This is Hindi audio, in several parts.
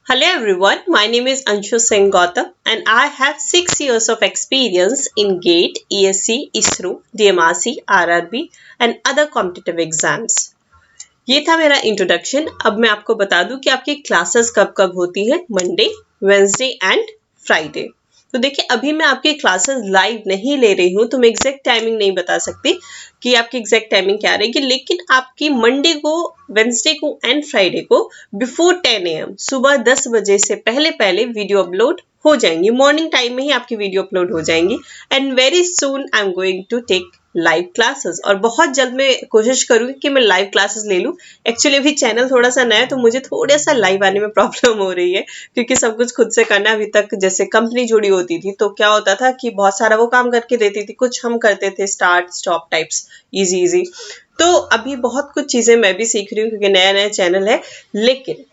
Hello everyone, my name is Anshu Singh Gautam and I have 6 years of experience in GATE, ESC, ISRO, DMRC, RRB and other competitive exams. ये था मेरा इंट्रोडक्शन। अब मैं आपको बता दूं कि आपकी क्लासेस कब कब होती हैं, मंडे, वेंसडे एंड फ्राइडे। तो देखिए अभी मैं आपकी क्लासेस लाइव नहीं ले रही हूँ तो मैं एग्जैक्ट टाइमिंग नहीं बता सकती कि आपकी एग्जैक्ट टाइमिंग क्या रहेगी, लेकिन आपकी मंडे को, वेंसडे को एंड फ्राइडे को बिफोर 10 AM सुबह 10 बजे से पहले पहले वीडियो अपलोड हो जाएंगी। मॉर्निंग टाइम में ही आपकी वीडियो अपलोड हो जाएंगी and very soon I am going to take live classes. और बहुत जल्द मैं कोशिश करूंगी कि मैं लाइव क्लासेस ले लूं। एक्चुअली अभी चैनल थोड़ा सा नया है तो मुझे थोड़ा सा लाइव आने में प्रॉब्लम हो रही है क्योंकि सब कुछ खुद से करना। अभी तक जैसे कंपनी जुड़ी होती थी तो क्या होता था कि बहुत सारा वो काम करके देती थी, कुछ हम करते थे स्टार्ट स्टॉप टाइप्स, इजी। तो अभी बहुत कुछ चीजें मैं भी सीख रही हूँ क्योंकि नया नया चैनल है, लेकिन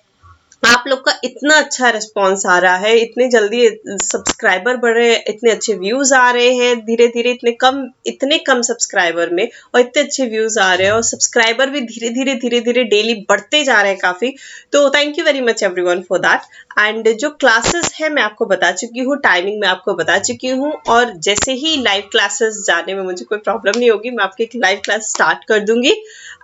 आप लोग का इतना अच्छा रिस्पॉन्स आ रहा है, इतने जल्दी सब्सक्राइबर बढ़ रहे हैं, इतने अच्छे व्यूज आ रहे हैं धीरे धीरे, इतने कम सब्सक्राइबर में और इतने अच्छे व्यूज आ रहे हैं और सब्सक्राइबर भी धीरे धीरे डेली बढ़ते जा रहे हैं काफी। तो thank you very much everyone for that. And जो क्लासेस है मैं आपको बता चुकी हूँ, टाइमिंग मैं आपको बता चुकी हूँ और जैसे ही लाइव क्लासेस जाने में मुझे कोई प्रॉब्लम नहीं होगी, मैं आपकी एक लाइव क्लास स्टार्ट कर दूंगी।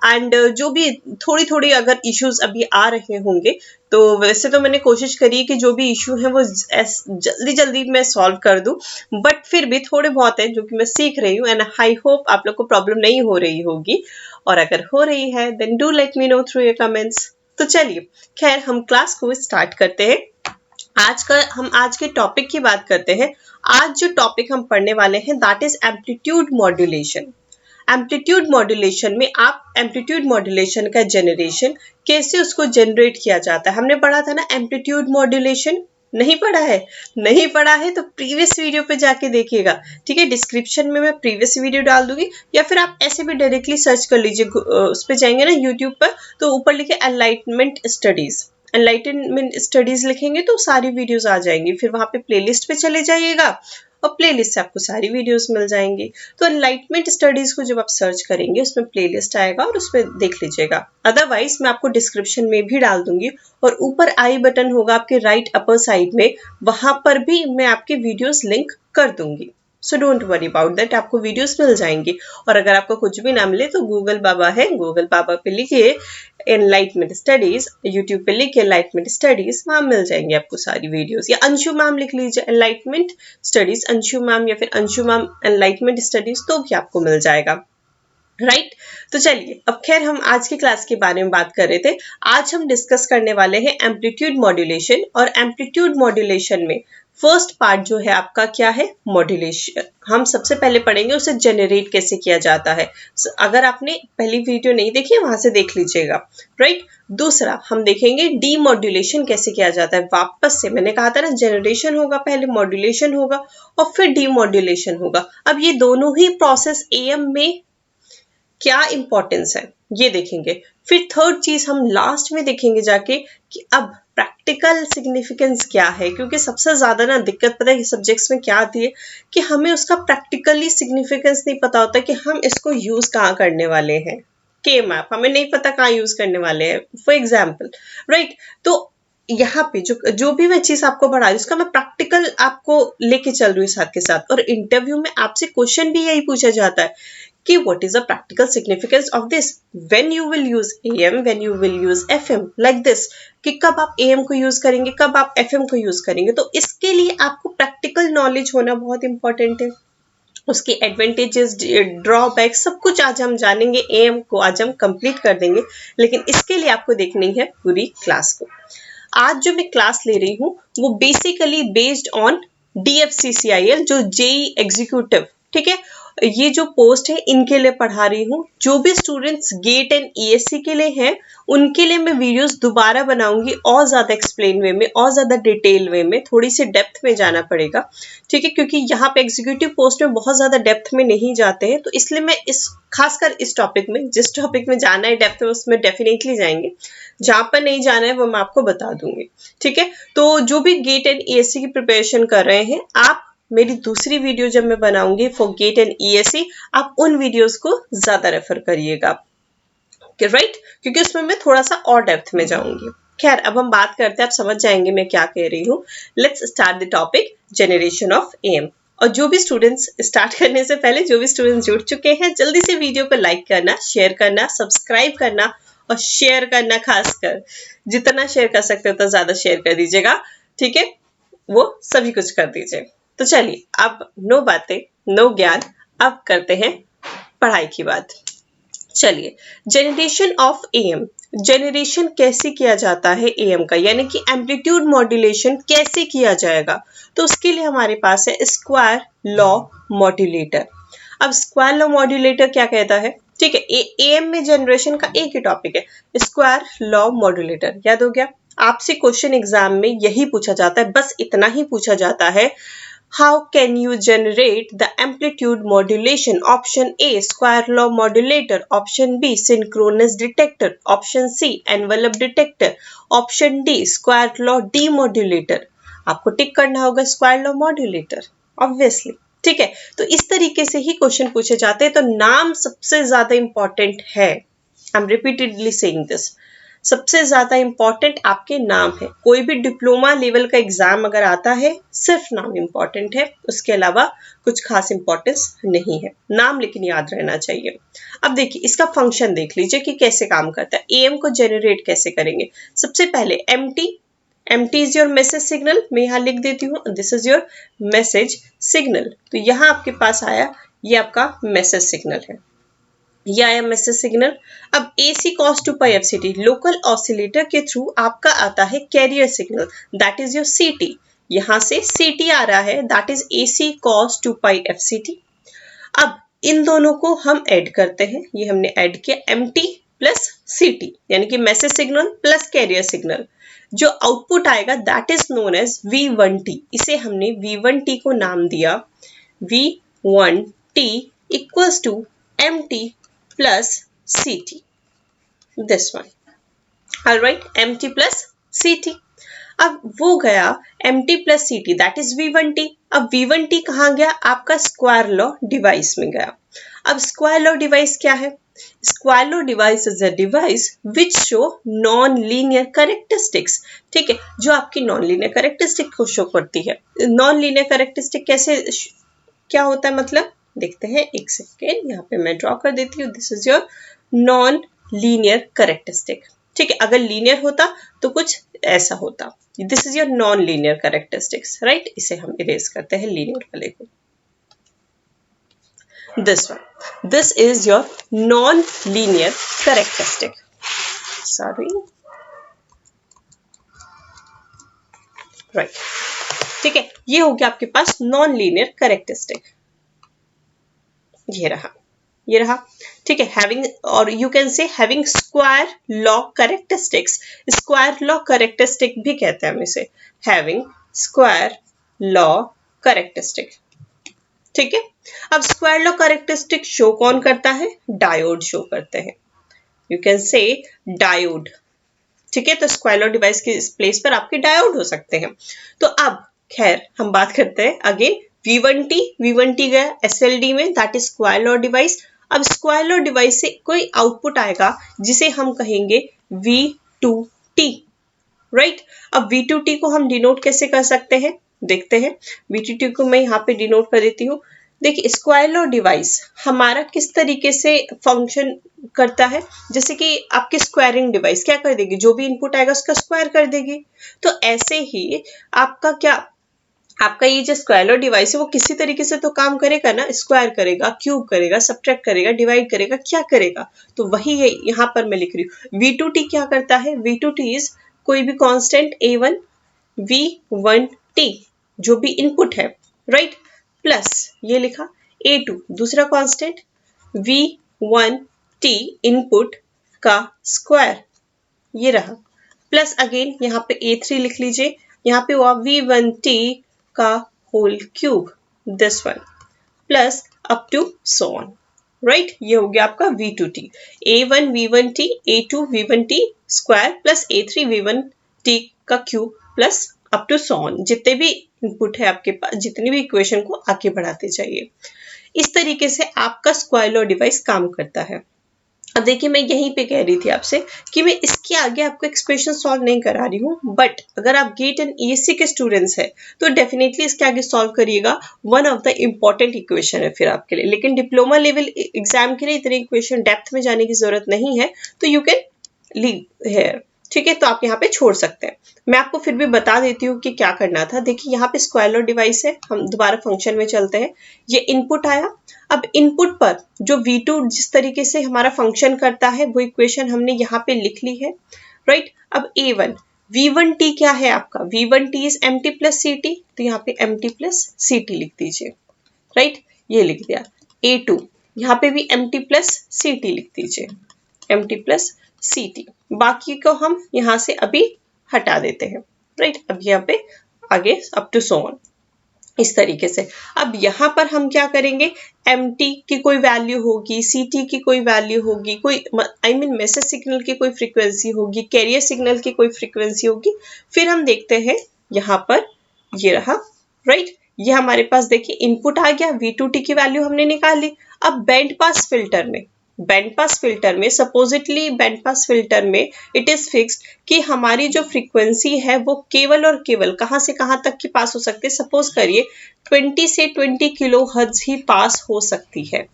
एंड जो भी थोड़ी थोड़ी अगर इश्यूज अभी आ रहे होंगे तो वैसे तो मैंने कोशिश करी है कि जो भी इशू है वो जल्दी जल्दी मैं सॉल्व कर दूं, बट फिर भी थोड़े बहुत है जो कि मैं सीख रही हूँ एंड आई होप आप लोग को प्रॉब्लम नहीं हो रही होगी। और अगर हो रही है then do let me know through your comments. तो चलिए खैर हम क्लास को स्टार्ट करते हैं। आज के टॉपिक की बात करते हैं। आज जो टॉपिक हम पढ़ने वाले हैं that is amplitude modulation. Amplitude modulation में आप एम्पलीट्यूड मॉड्यूलेशन का जनरेशन कैसे उसको जनरेट किया जाता है, हमने पढ़ा था ना एम्पलीट्यूड मॉड्यूलेशन। नहीं पढ़ा है तो प्रीवियस वीडियो पे जाके देखिएगा, ठीक है। डिस्क्रिप्शन में मैं प्रीवियस वीडियो डाल दूंगी या फिर आप ऐसे भी डायरेक्टली सर्च कर लीजिए, उस पे जाएंगे ना यूट्यूब पर तो ऊपर लिखे एनलाइटनमेंट स्टडीज लिखेंगे तो सारी वीडियोस आ जाएंगी। फिर वहां पे प्लेलिस्ट पे चले जाइएगा और प्लेलिस्ट से आपको सारी वीडियोस मिल जाएंगी। तो एनलाइटमेंट स्टडीज को जब आप सर्च करेंगे उसमें प्लेलिस्ट आएगा और उसमें देख लीजिएगा। अदरवाइज मैं आपको डिस्क्रिप्शन में भी डाल दूंगी और ऊपर आई बटन होगा आपके राइट अपर साइड में, वहां पर भी मैं आपके वीडियोस लिंक कर दूंगी। So don't worry about that, आपको वीडियोस मिल जाएंगी। और अगर आपको कुछ भी ना मिले तो गूगल बाबा है, गूगल बाबा पे लिखिए एनलाइटमेंट स्टडीज, यूट्यूब पे लिखिए एनलाइटमेंट स्टडीज, वहां मिल जाएंगे आपको सारी वीडियोस। या अंशु मैम लिख लीजिए एनलाइटमेंट स्टडीज अंशु मैम या फिर अंशु मैम एनलाइटमेंट स्टडीज तो भी आपको मिल जाएगा, राइट। तो चलिए अब खैर हम आज की क्लास के बारे में बात कर रहे थे। आज हम डिस्कस करने वाले हैं एम्पलीट्यूड मॉड्यूलेशन। और एम्पलीट्यूड मॉड्यूलेशन में फर्स्ट पार्ट जो है आपका क्या है, मॉड्यूलेशन। हम सबसे पहले पढ़ेंगे उसे जनरेट कैसे किया जाता है। अगर आपने पहली वीडियो नहीं देखी है वहां से देख लीजिएगा, राइट। दूसरा हम देखेंगे डीमॉड्यूलेशन कैसे किया जाता है। वापस से मैंने कहा था ना जनरेशन होगा पहले, मॉड्यूलेशन होगा और फिर डीमॉड्यूलेशन होगा। अब ये दोनों ही प्रोसेस एएम में क्या इंपॉर्टेंस है ये देखेंगे। फिर थर्ड चीज हम लास्ट में देखेंगे जाके कि अब प्रैक्टिकल सिग्निफिकेंस क्या है, क्योंकि सबसे ज्यादा ना दिक्कत पता है सब्जेक्ट्स में क्या आती है कि हमें उसका प्रैक्टिकली सिग्निफिकेंस नहीं पता होता कि हम इसको यूज कहाँ करने वाले हैं। के मैप हमें नहीं पता कहाँ यूज करने वाले हैं फॉर एग्जाम्पल, राइट। तो यहाँ पे जो भी मैं चीज आपको पढ़ा रही हूँ उसका मैं प्रैक्टिकल आपको लेके चल रही हूँ साथ के साथ। और इंटरव्यू में आपसे क्वेश्चन भी यही पूछा जाता है कि what is the practical significance of this, when you will use AM, when you will use FM, like this, कि कब आप AM को यूज करेंगे, कब आप FM को यूज करेंगे। तो इसके लिए आपको प्रैक्टिकल नॉलेज होना बहुत इंपॉर्टेंट है। उसके एडवांटेजेस, ड्रॉबैक सब कुछ आज हम जानेंगे। AM को आज हम कंप्लीट कर देंगे, लेकिन इसके लिए आपको देखनी है पूरी क्लास को। आज जो मैं क्लास ले रही हूँ वो बेसिकली बेस्ड ऑन DFCCIL जो जेई एग्जीक्यूटिव, ठीक है, ये जो पोस्ट है इनके लिए पढ़ा रही हूँ। जो भी स्टूडेंट्स गेट एंड ESC के लिए हैं उनके लिए मैं वीडियोस दोबारा बनाऊंगी और ज्यादा एक्सप्लेन वे में और ज्यादा डिटेल वे में, थोड़ी सी डेप्थ में जाना पड़ेगा, ठीक है, क्योंकि यहाँ पे एग्जीक्यूटिव पोस्ट में बहुत ज्यादा डेप्थ में नहीं जाते हैं। तो इसलिए मैं खासकर इस टॉपिक में, जिस टॉपिक में जाना है डेप्थ में उसमें डेफिनेटली जाएंगे, जहां पर नहीं जाना है वो मैं आपको बता दूंगी, ठीक है। तो जो भी गेट एंड ESC की प्रिपरेशन कर रहे हैं आप, मेरी दूसरी वीडियो जब मैं बनाऊंगी फॉर गेट एंड ESC, आप उन वीडियोस को ज्यादा रेफर करिएगा, राइट, क्योंकि उसमें मैं थोड़ा सा और डेप्थ में जाऊंगी, खैर अब हम बात करते हैं, आप समझ जाएंगे मैं क्या कह रही हूँ। Let's start the topic generation of am. और जो भी स्टूडेंट्स स्टार्ट करने से पहले जो भी स्टूडेंट्स जुड़ चुके हैं, जल्दी से वीडियो को लाइक करना, शेयर करना, सब्सक्राइब करना और शेयर करना, खासकर जितना शेयर कर सकते हो उतना ज्यादा शेयर कर दीजिएगा, ठीक है, वो सभी कुछ कर दीजिए। तो चलिए अब नो बातें नो ज्ञान, अब करते हैं पढ़ाई की बात। चलिए, जनरेशन ऑफ एएम, जनरेशन कैसे किया जाता है एएम का, यानी कि एम्पलीट्यूड मॉड्यूलेशन कैसे किया जाएगा। तो उसके लिए हमारे पास है स्क्वायर लॉ मॉड्यूलेटर। अब स्क्वायर लॉ मॉड्यूलेटर क्या कहता है, ठीक है, एएम में जनरेशन का एक ही टॉपिक है, स्क्वायर लॉ मॉड्यूलेटर, याद हो गया। आपसे क्वेश्चन एग्जाम में यही पूछा जाता है, बस इतना ही पूछा जाता है, how can you generate the amplitude modulation? Option A, square law modulator. Option B, synchronous detector. Option C, envelope detector. Option D, square law demodulator. आपको टिक करना होगा स्क्वायर लॉ मॉड्यूलेटर, ऑब्वियसली, ठीक है। तो इस तरीके से ही क्वेश्चन पूछे जाते हैं। तो नाम सबसे ज्यादा इंपॉर्टेंट है, I am repeatedly saying this, सबसे ज्यादा इंपॉर्टेंट आपके नाम है। कोई भी डिप्लोमा लेवल का एग्जाम अगर आता है, सिर्फ नाम इंपॉर्टेंट है, उसके अलावा कुछ खास इंपॉर्टेंस नहीं है, नाम लेकिन याद रहना चाहिए। अब देखिए इसका फंक्शन देख लीजिए कि कैसे काम करता है। एएम को जनरेट कैसे करेंगे, सबसे पहले MT is your message signal, मैं यहाँ लिख देती हूँ, this is your message signal. तो यहाँ आपके पास आया, ये आपका मैसेज सिग्नल है, या मैसेज सिग्नल। अब AC cos 2 pi FCT local oscillator के थ्रू आपका आता है carrier signal, that is your CT। यहां से CT आ रहा है, that is AC cos 2 pi FCT। अब इन दोनों को हम ऐड करते हैं, ये हमने ऐड किया, MT प्लस CT, यानी कि message signal plus carrier signal. जो आउटपुट आएगा that is known as V1T। इसे हमने V1T को नाम दिया, V1T equals to MT plus CT, this one, all right, MT plus CT। अब वो गया MT plus CT, that is V1T। अब V1T कहाँ गया, आपका स्क्वायर लॉ डिवाइस में गया। अब स्क्वायर लॉ डिवाइस क्या है, square law device is a device which show non linear characteristics, ठीक है, जो आपकी नॉन लीनियर कैरेक्टरिस्टिक को शो करती है। नॉन लीनियर कैरेक्टरिस्टिक कैसे, क्या होता है मतलब, देखते हैं, एक सेकेंड, यहाँ पे मैं ड्रॉ कर देती हूँ, this is your non linear characteristic, ठीक है। अगर लीनियर होता तो कुछ ऐसा होता, this is your non linear characteristics, right. इसे हम इरेज करते हैं लीनियर वाले को, this one, this is your non linear characteristic, sorry, right, ठीक है। ये हो गया आपके पास नॉन लीनियर कैरेक्टरिस्टिक, ये रहा, ठीक है। हैविंग, और you can say having square law characteristics, square law characteristic भी कहते हैं हम इसे, हैविंग स्क्वायर लॉ कैरेक्टरिस्टिक, ठीक है। अब स्क्वायर लॉ कैरेक्टरिस्टिक शो कौन करता है, डायोड शो करते हैं, यू कैन से डायोड, ठीक है। तो स्क्वायर लॉ डिवाइस के प्लेस पर आपके डायोड हो सकते हैं। तो अब खैर हम बात करते हैं अगेन, V1T गया SLD में, that is square law device. अब स्क्वायर लॉ डिवाइस से कोई आउटपुट आएगा जिसे हम कहेंगे V2T, राइट। अब V2T को हम डिनोट कैसे कर सकते हैं, देखते हैं। V2T को मैं यहाँ पे डिनोट कर देती हूँ। देखिए स्क्वायर लॉ डिवाइस हमारा किस तरीके से फंक्शन करता है, जैसे कि आपकी स्क्वायरिंग डिवाइस क्या कर देगी, जो भी इनपुट आएगा उसका स्क्वायर कर देगी। तो ऐसे ही आपका क्या, आपका ये जो स्क्वायर लॉ डिवाइस है वो किसी तरीके से तो काम करेगा ना, स्क्वायर करेगा, क्यूब करेगा, सब्ट्रैक्ट करेगा, डिवाइड करेगा, क्या करेगा। तो वही है यहाँ पर मैं लिख रही हूँ। V2T क्या करता है, V2T इज कोई भी कांस्टेंट A1 V1T जो भी इनपुट है, राइट, प्लस ये लिखा A2 दूसरा कांस्टेंट V1T इनपुट का स्क्वायर, ये रहा, प्लस अगेन यहाँ पे A3 लिख लीजिए, यहाँ पे हुआ V1T का whole cube, this one, plus up to so on, right. ये हो गया आपका V2T, A1 V1T, A2 V1T square plus A3 V1T का cube plus up to so on, जितने भी इनपुट है आपके पास, जितनी भी इक्वेशन को आगे बढ़ाते जाइए। इस तरीके से आपका स्क्वायर लॉ डिवाइस काम करता है। अब देखिए मैं यहीं पे कह रही थी आपसे कि मैं इसके आगे आपको एक्सप्रेशन सॉल्व नहीं करा रही हूँ, बट अगर आप गेट एंड ईएससी के स्टूडेंट्स हैं तो डेफिनेटली इसके आगे सॉल्व करिएगा। One of the important equation है फिर आपके लिए, लेकिन डिप्लोमा लेवल एग्जाम के लिए इतने इक्वेशन डेप्थ में जाने की जरूरत नहीं है, तो यू कैन लीव हेयर। ठीक है, तो आप यहाँ पे छोड़ सकते हैं। मैं आपको फिर भी बता देती हूँ कि क्या करना था। देखिए यहाँ पे स्क्वायर लॉ डिवाइस है, हम दोबारा फंक्शन में चलते हैं। ये इनपुट आया, अब इनपुट पर जो V2 जिस तरीके से हमारा फंक्शन करता है वो इक्वेशन हमने यहाँ पे लिख ली है, राइट। अब A1 V1t क्या है आपका, V1t is mt plus ct, तो यहाँ पे mt प्लस ct लिख दीजिए, राइट, ये लिख दिया। A2 यहाँ पे भी mt प्लस ct लिख दीजिए, mt प्लस ct। बाकी को हम यहाँ से अभी हटा देते हैं, राइट। अब यहाँ पे आगे अप टू सो ऑन इस तरीके से। अब यहाँ पर हम क्या करेंगे, mt की कोई वैल्यू होगी, ct की कोई वैल्यू होगी, कोई आई मीन मैसेज सिग्नल की कोई फ्रीक्वेंसी होगी, कैरियर सिग्नल की कोई फ्रीक्वेंसी होगी। फिर हम देखते हैं यहाँ पर ये रहा, राइट। ये हमारे पास देखिए इनपुट आ गया, V2t की वैल्यू हमने निकाल ली। अब बैंड पास फिल्टर में सपोजिटली बैंड पास फिल्टर में इट इज फिक्स्ड कि हमारी जो फ्रीक्वेंसी है वो केवल और केवल कहां से कहां तक की पास हो सकती है। सपोज करिए 20 से 20 किलो हर्ट्ज ही पास हो सकती है।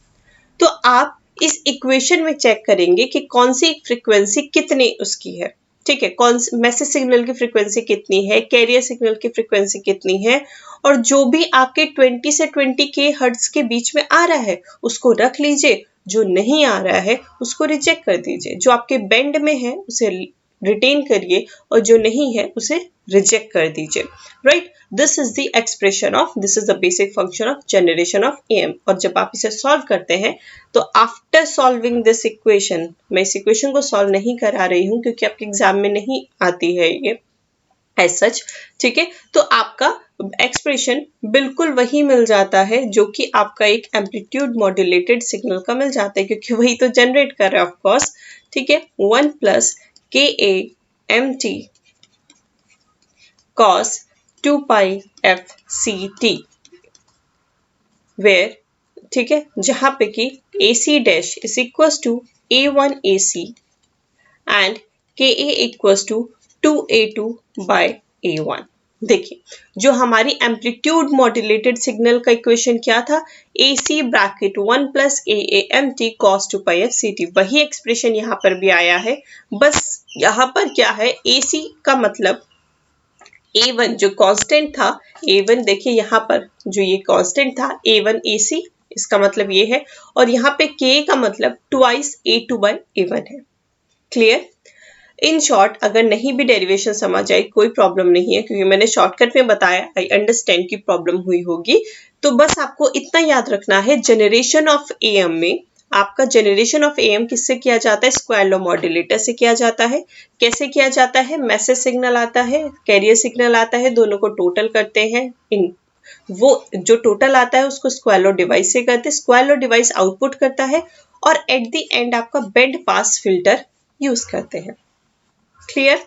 तो आप इस इक्वेशन में चेक करेंगे कि कौन सी फ्रीक्वेंसी कितनी उसकी है, ठीक है, कौन मैसेज सिग्नल की फ्रीक्वेंसी कितनी है, कैरियर सिग्नल की फ्रीक्वेंसी कितनी है, और जो भी आपके 20 से 20 के हर्ट्ज के बीच में आ रहा है उसको रख लीजिए, जो नहीं आ रहा है उसको रिजेक्ट कर दीजिए, जो आपके बैंड में है उसे रिटेन करिए और जो नहीं है उसे रिजेक्ट कर दीजिए, right. This is the expression of, this is the basic function of generation of AM। और जब आप इसे सॉल्व करते हैं तो आफ्टर सॉल्विंग दिस इक्वेशन, मैं इस इक्वेशन को सॉल्व नहीं करा रही हूँ क्योंकि आपके एग्जाम में नहीं आती है ये एज सच, ठीक है, तो आपका एक्सप्रेशन बिल्कुल वही मिल जाता है जो कि आपका एक एम्पलीट्यूड मॉड्यूलेटेड सिग्नल का मिल जाता है, क्योंकि वही तो जनरेट कर रहा है ऑफ कोर्स, ठीक है। 1 plus KA mt cos 2 pi fct, where, ठीक है, जहां पे कि AC dash is equal to A1 AC and KA equal to 2A2 by A1। देखिए जो हमारी एम्पलीट्यूड मॉड्यूलेटेड सिग्नल का इक्वेशन क्या था, AC bracket 1 plus KAMT cos 2 pi fct, वही एक्सप्रेशन यहाँ पर भी आया है। बस यहाँ पर क्या है, AC का मतलब A1 जो कांस्टेंट था, A1 देखिए यहाँ पर जो ये कांस्टेंट था A1 AC, इसका मतलब ये है, और यहाँ पे K का मतलब ट्वाइस A2 बाय A1 है। क्लियर। इन शॉर्ट अगर नहीं भी डेरिवेशन समझ आई कोई प्रॉब्लम नहीं है, क्योंकि मैंने शॉर्टकट में बताया, आई अंडरस्टैंड की प्रॉब्लम हुई होगी। तो बस आपको इतना याद रखना है, जनरेशन ऑफ AM में आपका जनरेशन ऑफ AM किससे किया जाता है, स्क्वायर लॉ मॉड्यूलेटर से किया जाता है। कैसे किया जाता है, मैसेज सिग्नल आता है, कैरियर सिग्नल आता है, दोनों को टोटल करते हैं, इन वो जो टोटल आता है उसको स्क्वायर लॉ डिवाइस से करते हैं, स्क्वायर लॉ डिवाइस आउटपुट करता है, और एट द एंड आपका बैंड पास फिल्टर यूज करते हैं। क्लियर।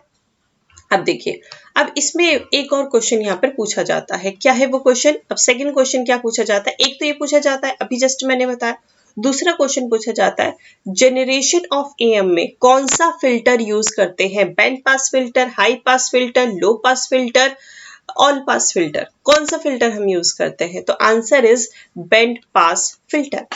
अब देखिए, अब इसमें एक और क्वेश्चन यहाँ पर पूछा जाता है, क्या है वो क्वेश्चन, अब सेकंड क्वेश्चन क्या पूछा जाता है, एक तो ये पूछा जाता है अभी जस्ट मैंने बताया, दूसरा क्वेश्चन पूछा जाता है जनरेशन ऑफ AM में कौन सा फिल्टर यूज करते हैं, band pass filter, high pass filter, low pass filter, all pass filter, कौन सा फिल्टर हम यूज करते हैं। तो answer is band pass filter.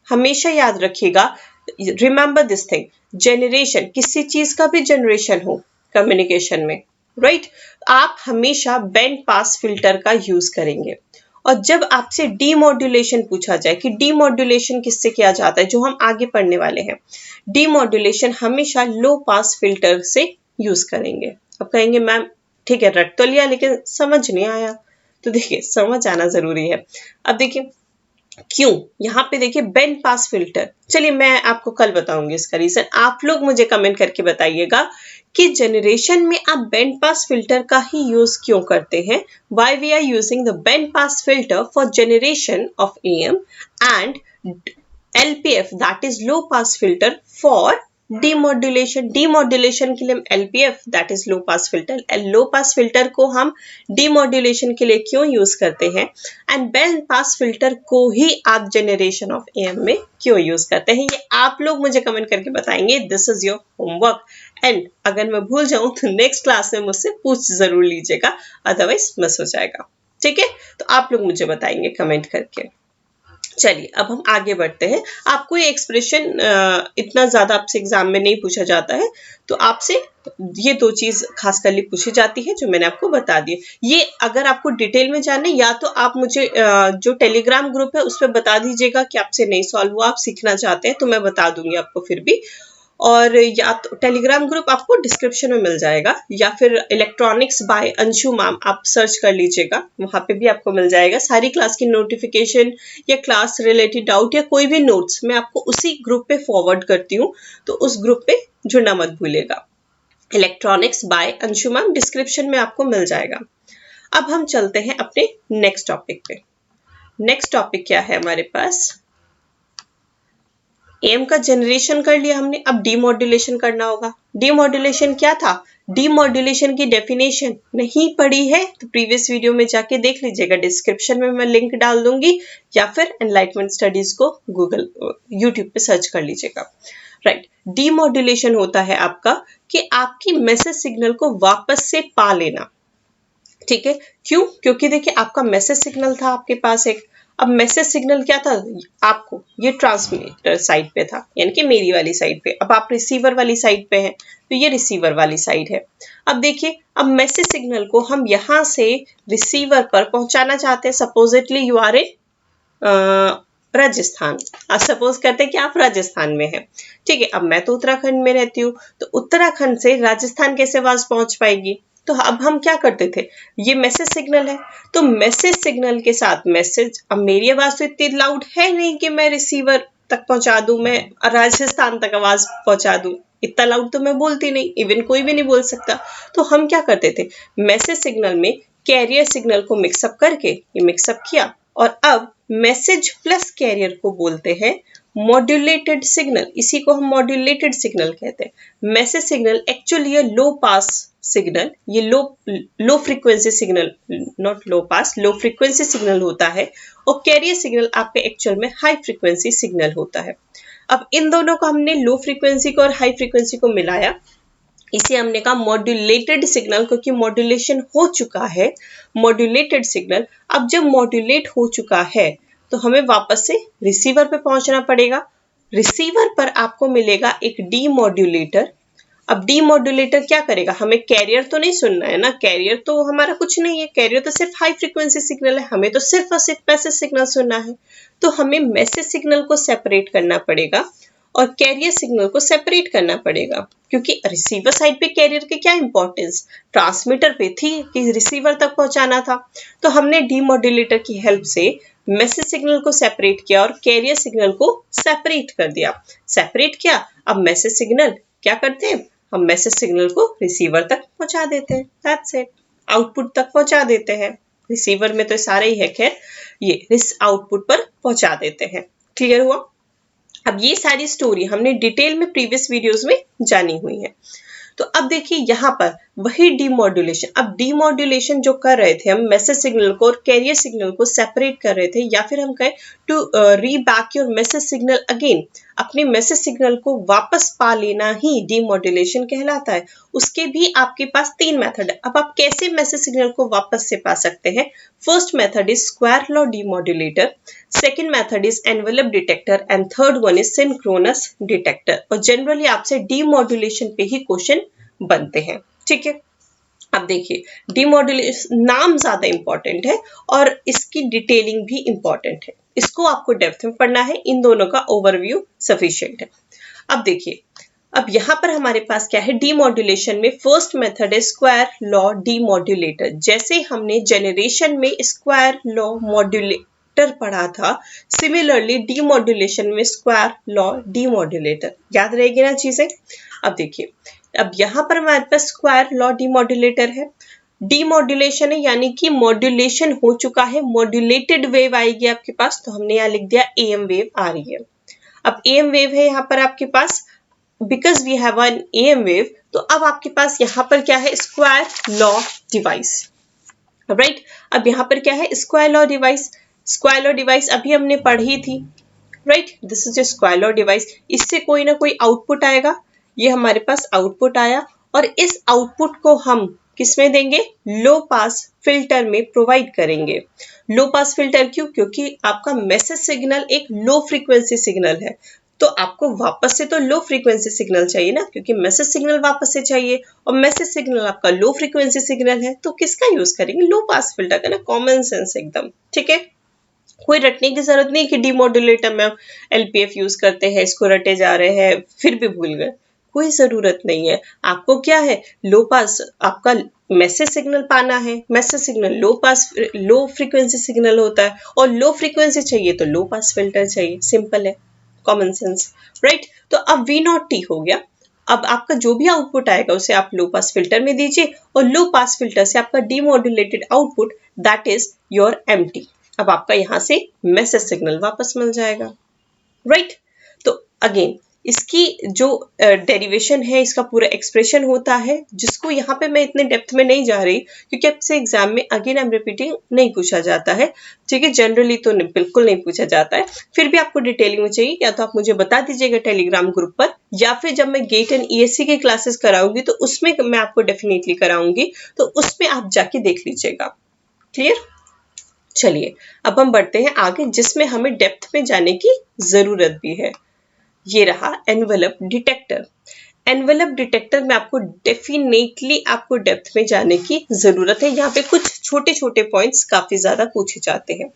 हमेशा याद रखिएगा, रिमेंबर दिस थिंग, जनरेशन किसी चीज का भी जनरेशन हो कम्युनिकेशन में, राइट, आप हमेशा बैंड पास फिल्टर का यूज करेंगे। और जब आपसे डीमॉड्यूलेशन पूछा जाए कि डीमॉड्यूलेशन किससे किया जाता है, जो हम आगे पढ़ने वाले हैं, डीमॉड्यूलेशन हमेशा लो पास फिल्टर से यूज करेंगे। अब कहेंगे मैम ठीक है रट तो लिया लेकिन समझ नहीं आया, तो देखिए समझ आना जरूरी है। अब देखिए क्यों, यहाँ पे देखिए बैंड पास फिल्टर, चलिए मैं आपको कल बताऊंगी इसका रीजन, आप लोग मुझे कमेंट करके बताइएगा कि जनरेशन में आप बैंड पास फिल्टर का ही यूज क्यों करते हैं, why we are using the band pass filter for generation of AM and LPF that is low pass filter for demodulation, demodulation के लिए हम LPF that is low pass filter, low pass filter को हम डीमॉड्यूलेशन के लिए क्यों यूज करते हैं, एंड बैंड पास फिल्टर को ही आप जनरेशन ऑफ एएम में क्यों यूज करते हैं, ये आप लोग मुझे कमेंट करके बताएंगे। This is your homework, and अगर मैं भूल जाऊं तो नेक्स्ट क्लास में मुझसे पूछ जरूर लीजिएगा, अदरवाइज मिस हो जाएगा। ठीक है, तो आप लोग मुझे बताएंगे कमेंट करके। चलिए अब हम आगे बढ़ते हैं। आपको ये एक्सप्रेशन इतना ज्यादा आपसे एग्जाम में नहीं पूछा जाता है, तो आपसे ये दो चीज खास कर पूछी जाती है जो मैंने आपको बता दी। ये अगर आपको डिटेल में जानना है या तो आप मुझे जो टेलीग्राम ग्रुप है उस पर बता दीजिएगा कि आपसे नहीं सॉल्व हुआ, आप सीखना चाहते हैं तो मैं बता दूंगी आपको फिर भी, और या तो टेलीग्राम ग्रुप आपको डिस्क्रिप्शन में मिल जाएगा, या फिर इलेक्ट्रॉनिक्स बाय अंशु मैम आप सर्च कर लीजिएगा, वहां पे भी आपको मिल जाएगा सारी क्लास की नोटिफिकेशन या क्लास रिलेटेड डाउट या कोई भी नोट्स मैं आपको उसी ग्रुप पे फॉरवर्ड करती हूँ, तो उस ग्रुप पे जुड़ना मत भूलिएगा। Electronics by Anshu ma'am description में आपको मिल जाएगा। अब हम चलते हैं अपने नेक्स्ट टॉपिक पे। नेक्स्ट टॉपिक क्या है हमारे पास, एम का जनरेशन कर लिया हमने, अब डीमॉड्यूलेशन करना होगा। डीमॉड्यूलेशन क्या था, डीमॉड्यूलेशन की डेफिनेशन नहीं पढ़ी है तो प्रीवियस वीडियो में जाके देख लीजिएगा, डिस्क्रिप्शन में मैं लिंक डाल दूंगी, या फिर एनलाइटमेंट स्टडीज को गूगल यूट्यूब पे सर्च कर लीजिएगा। राइट, डीमॉड्यूलेशन होता है आपका कि आपकी मैसेज सिग्नल को वापस से पा लेना। ठीक है, क्यों, क्योंकि देखिए आपका मैसेज सिग्नल था आपके पास एक, अब मैसेज सिग्नल क्या था आपको, ये ट्रांसमीटर साइड पे था यानी कि मेरी वाली साइड पे, अब आप रिसीवर वाली साइड पे हैं तो ये रिसीवर वाली साइड है। अब देखिए अब मैसेज सिग्नल को हम यहाँ से रिसीवर पर पहुंचाना चाहते हैं, supposedly you are a Rajasthan, suppose करते हैं कि आप राजस्थान में हैं। ठीक है, अब मैं तो उत्तराखंड में रहती हूँ, तो उत्तराखंड से राजस्थान कैसे आवाज पहुंच पाएगी, तो अब हम क्या करते थे, ये मैसेज सिग्नल है तो मैसेज सिग्नल के साथ मैसेज, अब मेरी आवाज तो इतनी लाउड है नहीं कि मैं रिसीवर तक पहुंचा दूं, मैं राजस्थान तक आवाज पहुंचा दूं, इतना लाउड तो मैं बोलती नहीं, इवन कोई भी नहीं बोल सकता। तो हम क्या करते थे, मैसेज सिग्नल में कैरियर सिग्नल को मिक्सअप करके ये मिक्सअप किया, और अब मैसेज प्लस कैरियर को बोलते हैं मॉड्यूलेटेड सिग्नल, इसी को हम मॉड्यूलेटेड सिग्नल कहते हैं। मैसेज सिग्नल एक्चुअली ये लो पास सिग्नल, ये low frequency signal, not low pass, low frequency signal होता है, और कैरियर सिग्नल आपके एक्चुअल में हाई फ्रीक्वेंसी सिग्नल होता है। अब इन दोनों को हमने लो फ्रीक्वेंसी को और हाई फ्रीक्वेंसी को मिलाया, इसे हमने कहा मॉड्यूलेटेड सिग्नल, क्योंकि मॉड्यूलेशन हो चुका है, मॉड्यूलेटेड सिग्नल। अब जब मॉड्यूलेट हो चुका है तो हमें वापस से रिसीवर पे पहुंचना पड़ेगा, रिसीवर पर आपको मिलेगा एक डीमॉड्यूलेटर। अब डीमॉड्यूलेटर क्या करेगा, हमें कैरियर तो नहीं सुनना है ना, कैरियर तो हमारा कुछ नहीं है, कैरियर तो सिर्फ हाई फ्रीक्वेंसी सिग्नल है, हमें तो सिर्फ और सिर्फ मैसेज सिग्नल सुनना है। तो हमें मैसेज सिग्नल को सेपरेट करना पड़ेगा और कैरियर सिग्नल को सेपरेट करना पड़ेगा, क्योंकि रिसीवर साइड पे कैरियर के क्या इंपॉर्टेंस, ट्रांसमीटर पे थी कि रिसीवर तक पहुंचाना था। तो हमने डीमॉड्यूलेटर की हेल्प से मैसेज सिग्नल को सेपरेट किया और कैरियर सिग्नल को सेपरेट कर दिया। सेपरेट किया, अब मैसेज सिग्नल क्या करते हैं, हम मैसेज सिग्नल को रिसीवर तक पहुंचा देते हैं, दैट्स इट, आउटपुट तक पहुंचा देते हैं। रिसीवर में तो सारे ही है, खैर ये इस आउटपुट पर पहुंचा देते हैं। क्लियर हुआ। अब ये सारी स्टोरी हमने डिटेल में प्रीवियस वीडियोस में जानी हुई है। तो अब देखिए यहाँ पर वही डीमॉड्यूलेशन, अब डीमॉड्यूलेशन जो कर रहे थे हम मैसेज सिग्नल को और कैरियर सिग्नल को सेपरेट कर रहे थे, या फिर हम कहें to re back your message signal again, अपने मैसेज सिग्नल को वापस पा लेना ही डीमॉड्यूलेशन कहलाता है। उसके भी आपके पास 3 मेथड है। अब आप कैसे मैसेज सिग्नल को वापस से पा सकते हैं, first method is square law demodulator, second method is envelope detector, and third one is synchronous detector. और जनरली आपसे डीमॉड्यूलेशन पे ही क्वेश्चन बनते हैं। ठीक है, अब देखिए डीमॉड्यूलेशन नाम ज्यादा इंपॉर्टेंट है और इसकी डिटेलिंग भी इंपॉर्टेंट है, इसको आपको डेप्थ में पढ़ना है, इन दोनों का ओवरव्यू सफिशिएंट है। अब देखिए अब यहाँ पर हमारे पास क्या है, डीमॉड्यूलेशन में फर्स्ट मेथड है स्क्वायर लॉ डीमॉड्यूलेटर। जैसे हमने जनरेशन में स्क्वायर लॉ मॉड्यूलेटर पढ़ा था, सिमिलरली डीमॉड्यूलेशन में स्क्वायर लॉ डीमॉड्यूलेटर, याद रहेगी ना चीजें। अब देखिए अब यहाँ पर हमारे पास स्क्वायर लॉ डीमॉड्यूलेटर है, डीमॉड्यूलेशन है यानी कि मॉड्यूलेशन हो चुका है, मॉड्यूलेटेड वेव आएगी आपके पास, तो हमने यहाँ लिख दिया एएम वेव आ रही है। अब एएम वेव है यहाँ पर आपके पास, because we have an EM wave, तो अब आपके पास यहाँ पर क्या है, स्क्वायर लॉ डिवाइस, राइट। अब यहाँ पर क्या है, square law device. Square law device अभी हमने पढ़ी थी, right. This is a square law device. इससे कोई ना कोई आउटपुट आएगा, ये हमारे पास आउटपुट आया, और इस आउटपुट को हम किसमें देंगे, लो पास फिल्टर में प्रोवाइड करेंगे। लो पास फिल्टर क्यों, क्योंकि आपका मैसेज सिग्नल एक लो फ्रीक्वेंसी सिग्नल है, तो आपको वापस से तो लो फ्रीक्वेंसी सिग्नल चाहिए ना, क्योंकि मैसेज सिग्नल वापस से चाहिए, और मैसेज सिग्नल आपका लो फ्रीक्वेंसी सिग्नल है, तो किसका यूज करेंगे, लो पास फिल्टर का ना, कॉमन सेंस एकदम, ठीक है। कोई रटने की जरूरत नहीं कि डीमोडुलेटर में LPF यूज करते हैं, इसको रटे जा रहे हैं फिर भी भूल गए, कोई जरूरत नहीं है। आपको क्या है, लो पास आपका मैसेज सिग्नल पाना है, मैसेज सिग्नल लो पास लो फ्रीक्वेंसी सिग्नल होता है, और लो फ्रीक्वेंसी चाहिए तो लो पास फिल्टर चाहिए, सिंपल है, कॉमन सेंस, राइट। तो अब V0T हो गया। अब आपका जो भी आउटपुट आएगा उसे आप लो पास फिल्टर में दीजिए, और लो पास फिल्टर से आपका demodulated output that is your MT। अब आपका यहां से मैसेज सिग्नल वापस मिल जाएगा, राइट। तो अगेन इसकी जो डेरिवेशन है, इसका पूरा एक्सप्रेशन होता है, जिसको यहाँ पे मैं इतने डेप्थ में नहीं जा रही, क्योंकि आपसे एग्जाम में अगेन आई एम रिपीटिंग नहीं पूछा जाता है, ठीक है। जनरली तो बिल्कुल नहीं पूछा जाता है, फिर भी आपको डिटेलिंग में चाहिए, या तो आप मुझे बता दीजिएगा टेलीग्राम ग्रुप पर, या फिर जब मैं गेट एंड ESC की क्लासेस कराऊंगी तो उसमें मैं आपको डेफिनेटली कराऊंगी, तो उसमें आप जाके देख लीजिएगा, क्लियर। चलिए अब हम बढ़ते हैं आगे, जिसमें हमें डेप्थ में जाने की जरूरत भी है। ये रहा एनवेलप डिटेक्टर। एनवेलप डिटेक्टर में आपको डेफिनेटली आपको डेप्थ में जाने की जरूरत है। यहाँ पे कुछ छोटे छोटे पॉइंट्स काफी ज्यादा पूछे जाते हैं।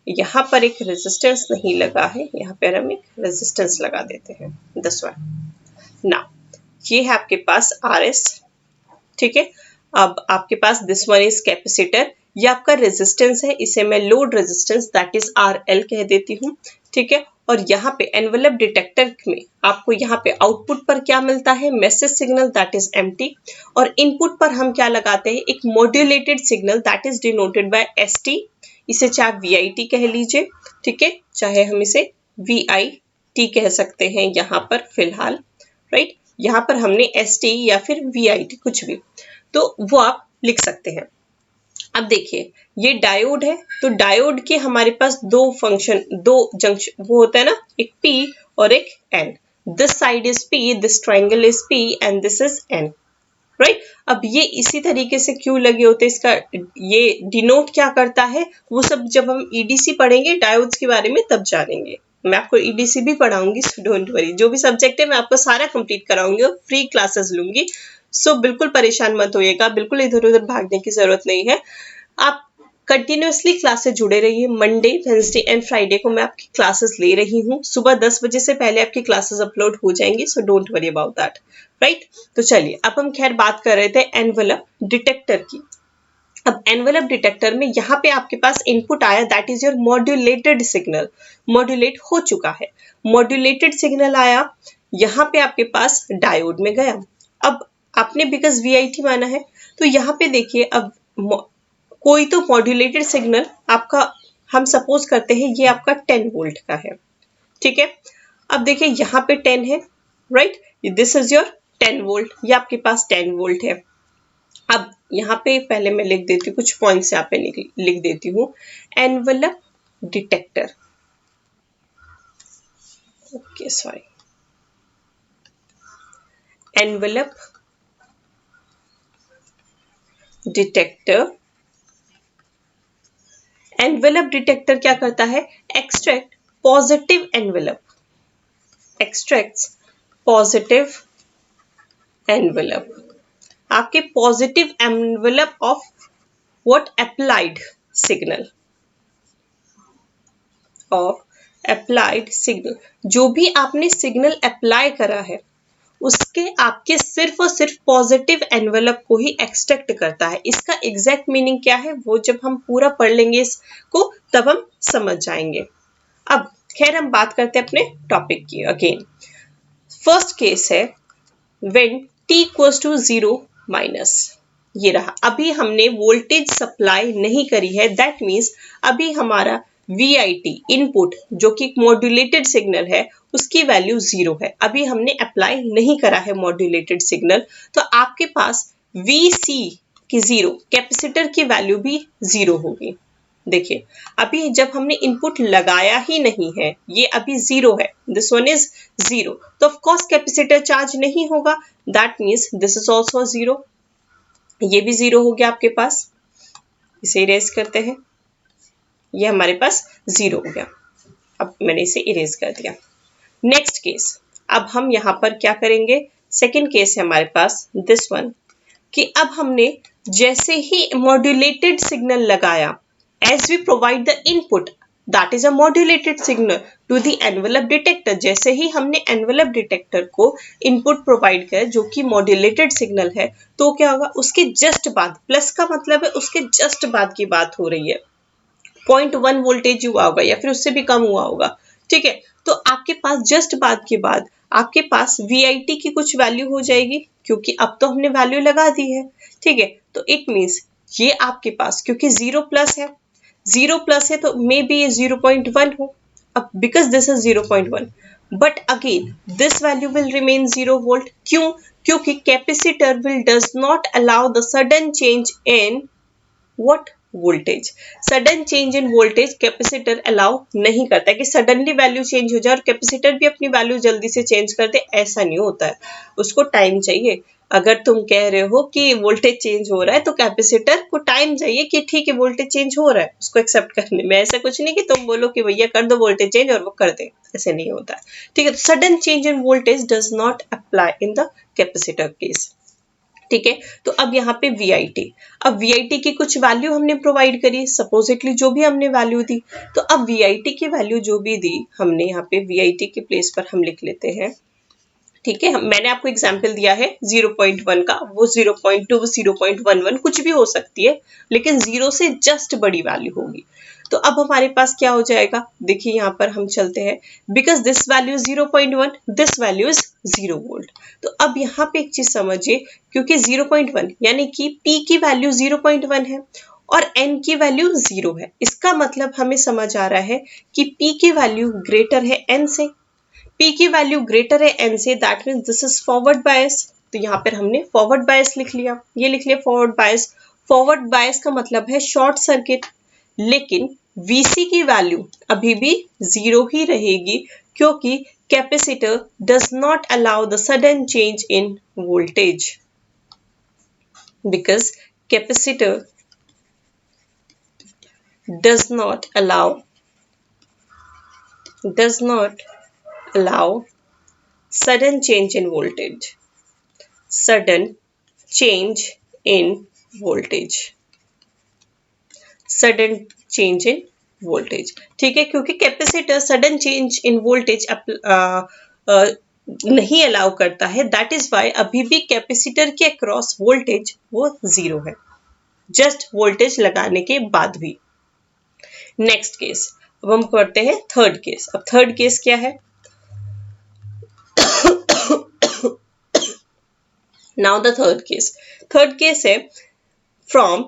यहाँ पर एक रेजिस्टेंस नहीं लगा है, यहाँ पर हम एक रेजिस्टेंस लगा देते हैं, 10 वाट ना। ये है आपके पास RS, ठीक है। अब आपके पास दिस वन इज कैपेसिटर, ये आपका रेजिस्टेंस है, इसे मैं load resistance that is RL कह देती हूँ, ठीक है। और यहाँ पे एनवेलप डिटेक्टर में आपको यहाँ पे आउटपुट पर क्या मिलता है, message signal that is MT, और इनपुट पर हम क्या लगाते हैं, एक modulated signal that is denoted by ST, इसे चाहे VIT कह लीजिए, ठीक है, चाहे हम इसे VIT कह सकते हैं यहाँ पर फिलहाल, राइट। यहाँ पर हमने ST या फिर VIT कुछ भी, तो वो आप लिख सकते हैं। अब देखिए ये डायोड है, तो डायोड के हमारे पास दो फंक्शन, दो जंक्शन वो होता है ना, एक P और एक N। This side is P, this triangle is P and this is N, right. अब ये इसी तरीके से क्यों लगे होते हैं, इसका ये डिनोट क्या करता है, वो सब जब हम EDC पढ़ेंगे डायोड्स के बारे में तब जानेंगे। मैं आपको EDC भी पढ़ाऊंगी, सो डोंट वरी, जो भी सब्जेक्ट है मैं आपको सारा कंप्लीट कराऊंगी और फ्री क्लासेस लूंगी, सो बिल्कुल परेशान मत होइएगा, बिल्कुल इधर उधर भागने की जरूरत नहीं है। आप कंटिन्यूअसली क्लास से जुड़े रहिए। मंडे, वेंसडे एंड फ्राइडे को मैं आपकी क्लासेस ले रही हूँ, सुबह 10 बजे से पहले आपकी क्लासेस अपलोड हो जाएंगी, so don't worry about that, right. तो चलिए अब हम खैर बात कर रहे थे एनवेलप डिटेक्टर की। अब एनवेलप डिटेक्टर में यहाँ पे आपके पास इनपुट आया that is your modulated signal, modulate हो चुका है, मॉड्यूलेटेड सिग्नल आया, यहाँ पे आपके पास डायोड में गया। अब आपने बिकॉज VIT माना है, तो यहाँ पे देखिए अब कोई तो मॉड्यूलेटेड सिग्नल आपका, हम सपोज करते हैं ये आपका 10 वोल्ट का है, ठीक है। अब देखिए यहाँ पे 10 है, right, this is your 10 volt, ये आपके पास 10 वोल्ट है। अब यहाँ पे पहले मैं लिख देती हूँ, कुछ पॉइंट्स यहाँ पे लिख देती हूँ। Envelope detector, okay sorry, envelope detector, envelope detector क्या करता है, extract positive envelope, extracts positive envelope, आपके positive envelope of what, applied signal, of applied signal, जो भी आपने सिग्नल अप्लाई करा है उसके आपके सिर्फ और सिर्फ पॉजिटिव एनवेलप को ही एक्सट्रैक्ट करता है। इसका एग्जैक्ट मीनिंग क्या है वो जब हम पूरा पढ़ लेंगे इसको तब हम समझ जाएंगे। अब खैर हम बात करते हैं अपने टॉपिक की। अगेन फर्स्ट केस है when t equals to 0 minus, ये रहा, अभी हमने वोल्टेज सप्लाई नहीं करी है, दैट मीन्स अभी हमारा VIT इनपुट जो कि मॉड्यूलेटेड सिग्नल है उसकी वैल्यू 0 है। अभी हमने अप्लाई नहीं करा है मॉड्यूलेटेड सिग्नल, तो आपके पास VC की 0, कैपेसिटर की वैल्यू भी 0 होगी। देखिए अभी जब हमने इनपुट लगाया ही नहीं है, ये अभी 0 है, दिस वन इज 0, तो ऑफ कोर्स कैपेसिटर चार्ज नहीं होगा, that means this is also 0, ये भी 0 हो गया आपके पास। इसे इरेज करते हैं, ये हमारे पास 0 हो गया। अब मैंने इसे इरेज कर दिया। नेक्स्ट केस, अब हम यहाँ पर क्या करेंगे, सेकेंड केस है हमारे पास दिस वन, कि अब हमने जैसे ही मॉड्यूलेटेड सिग्नल लगाया, as we provide the input that is a modulated signal to the envelope detector, जैसे ही हमने एनवेलप डिटेक्टर को इनपुट प्रोवाइड किया जो कि मॉड्यूलेटेड सिग्नल है, तो क्या होगा, उसके जस्ट बाद, प्लस का मतलब है उसके जस्ट बाद की बात हो रही है, 0.1 वोल्टेज हुआ होगा या फिर उससे भी कम हुआ होगा, ठीक है। तो आपके पास जस्ट बाद के बाद आपके पास VIT की कुछ वैल्यू हो जाएगी, क्योंकि अब तो हमने वैल्यू लगा दी है, ठीक है। तो इट मीन्स ये आपके पास क्योंकि 0 प्लस है, 0 प्लस है तो मे बी ये 0.1 हो। अब because this is 0.1, but again this value will remain 0 volt. क्यों? क्योंकि capacitor will does not allow the sudden change in what, voltage. Sudden change in voltage capacitor allow नहीं करता है कि सडनली वैल्यू चेंज हो जाए, और कैपेसिटर भी अपनी वैल्यू जल्दी से चेंज कर दे, ऐसा नहीं होता है, उसको टाइम चाहिए। अगर तुम कह रहे हो कि वोल्टेज चेंज हो रहा है तो कैपेसिटर को टाइम चाहिए कि ठीक है वोल्टेज चेंज हो रहा है, उसको एक्सेप्ट करने में। ऐसा कुछ नहीं कि तुम बोलो कि भैया कर दो वोल्टेज चेंज और वो कर दे, ऐसे नहीं होता है, ठीक है। तो sudden change in voltage does not apply in the capacitor case, ठीक है। तो अब यहाँ पे VIT, अब VIT की कुछ वैल्यू हमने प्रोवाइड करी, सपोजिटली जो भी हमने वैल्यू दी, तो अब VIT की वैल्यू जो भी दी हमने यहाँ पे VIT के प्लेस पर हम लिख लेते हैं, ठीक है। मैंने आपको एग्जाम्पल दिया है 0.1 का, वो 0.2 0.11 कुछ भी हो सकती है, लेकिन 0 से जस्ट बड़ी वैल्यू होगी। तो अब हमारे पास क्या हो जाएगा, देखिए यहाँ पर हम चलते हैं, because this value is 0.1, this value is 0 volt. तो अब यहाँ पे एक चीज समझिए, क्योंकि 0.1 यानी कि P की वैल्यू 0.1 है और N की वैल्यू 0 है, इसका मतलब हमें समझ आ रहा है कि P की वैल्यू ग्रेटर है N से, P की वैल्यू ग्रेटर है N से, that means this is forward bias. तो यहाँ पर हमने फॉरवर्ड बायस लिख लिया, ये लिख लिया फॉरवर्ड बायस। फॉरवर्ड बायस का मतलब है शॉर्ट सर्किट, लेकिन VC की वैल्यू अभी भी 0 ही रहेगी, क्योंकि capacitor does not allow the sudden change in voltage, because capacitor does not allow sudden change in voltage, sudden change in voltage, sudden change in voltage, ठीक है। क्योंकि capacitor sudden change in voltage नहीं अलाउ करता है, दैट इज वाई अभी भी कैपेसिटर के अक्रॉस वोल्टेज वो 0 है, जस्ट वोल्टेज लगाने के बाद भी। नेक्स्ट केस, अब हम करते हैं थर्ड केस। अब थर्ड केस क्या है, नाउ द थर्ड केस है from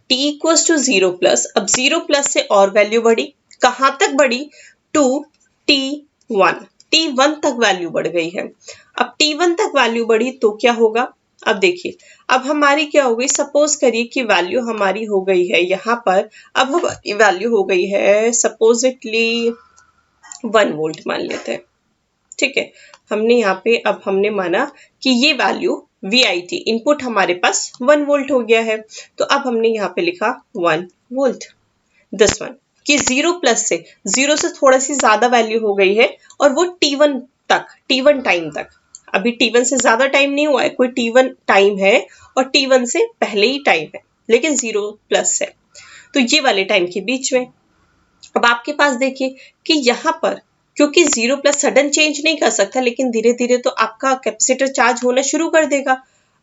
t equals to 0 plus. अब 0 प्लस से और वैल्यू बढ़ी, कहां तक बढ़ी, टू T1 तक वैल्यू बढ़ गई है। अब T1 तक वैल्यू बढ़ी तो क्या होगा, अब देखिए, अब हमारी क्या हो गई, सपोज करिए कि वैल्यू हमारी हो गई है यहाँ पर, अब हमारी वैल्यू हो गई है सपोजिटली 1 वोल्ट मान लेते हैं, ठीक है। हमने यहाँ पे अब हमने माना कि ये वैल्यू VIT इनपुट हमारे पास 1 वोल्ट हो गया है, तो अब हमने यहाँ पे लिखा 1 वोल्ट, दिस वन, कि 0 से थोड़ा सी ज्यादा वैल्यू हो गई है, और वो T1 टाइम तक, अभी T1 से ज्यादा टाइम नहीं हुआ है, कोई T1 टाइम है और T1 से पहले ही टाइम है, लेकिन 0 प्लस है, तो ये वाले टाइम के बीच में। अब आपके पास देखिए कि यहाँ पर क्योंकि 0 प्लस सडन चेंज नहीं कर सकता, लेकिन धीरे धीरे तो आपका कैपेसिटर चार्ज होना शुरू कर देगा।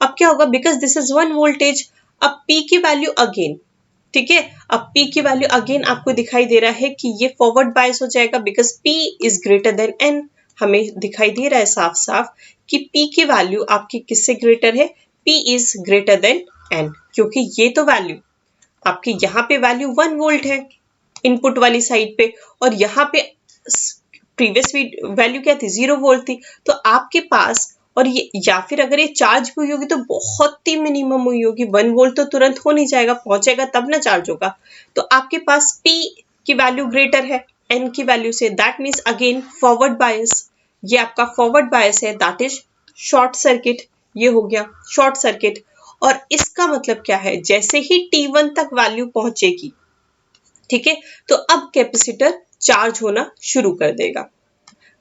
अब क्या होगा, बिकॉज दिस इज 1 वोल्टेज, अब P की वैल्यू अगेन, ठीक है, अब P की वैल्यू अगेन आपको दिखाई दे रहा है कि ये फॉरवर्ड बायस हो जाएगा, because P is greater than N। हमें दिखाई दे रहा है साफ साफ कि P की वैल्यू आपकी किससे ग्रेटर है, P is greater than N, क्योंकि ये तो वैल्यू आपकी यहाँ पे वैल्यू 1 वोल्ट है, इनपुट वाली साइड पे, और यहाँ पे प्रीवियस वैल्यू क्या थी, 0 वोल्ट थी। तो आपके पास, और ये या फिर अगर ये चार्ज हुई होगी तो बहुत ही मिनिमम हुई होगी, 1 वोल्ट तो तुरंत हो नहीं जाएगा, पहुंचेगा तब ना चार्ज होगा। तो आपके पास P की वैल्यू ग्रेटर है N की वैल्यू से, that means again forward bias, ये आपका फॉरवर्ड बायस है, दैट इज शॉर्ट सर्किट। ये हो गया शॉर्ट सर्किट। और इसका मतलब क्या है, जैसे ही T1 तक वैल्यू पहुंचेगी, ठीक है, तो अब कैपेसिटर चार्ज होना शुरू कर देगा।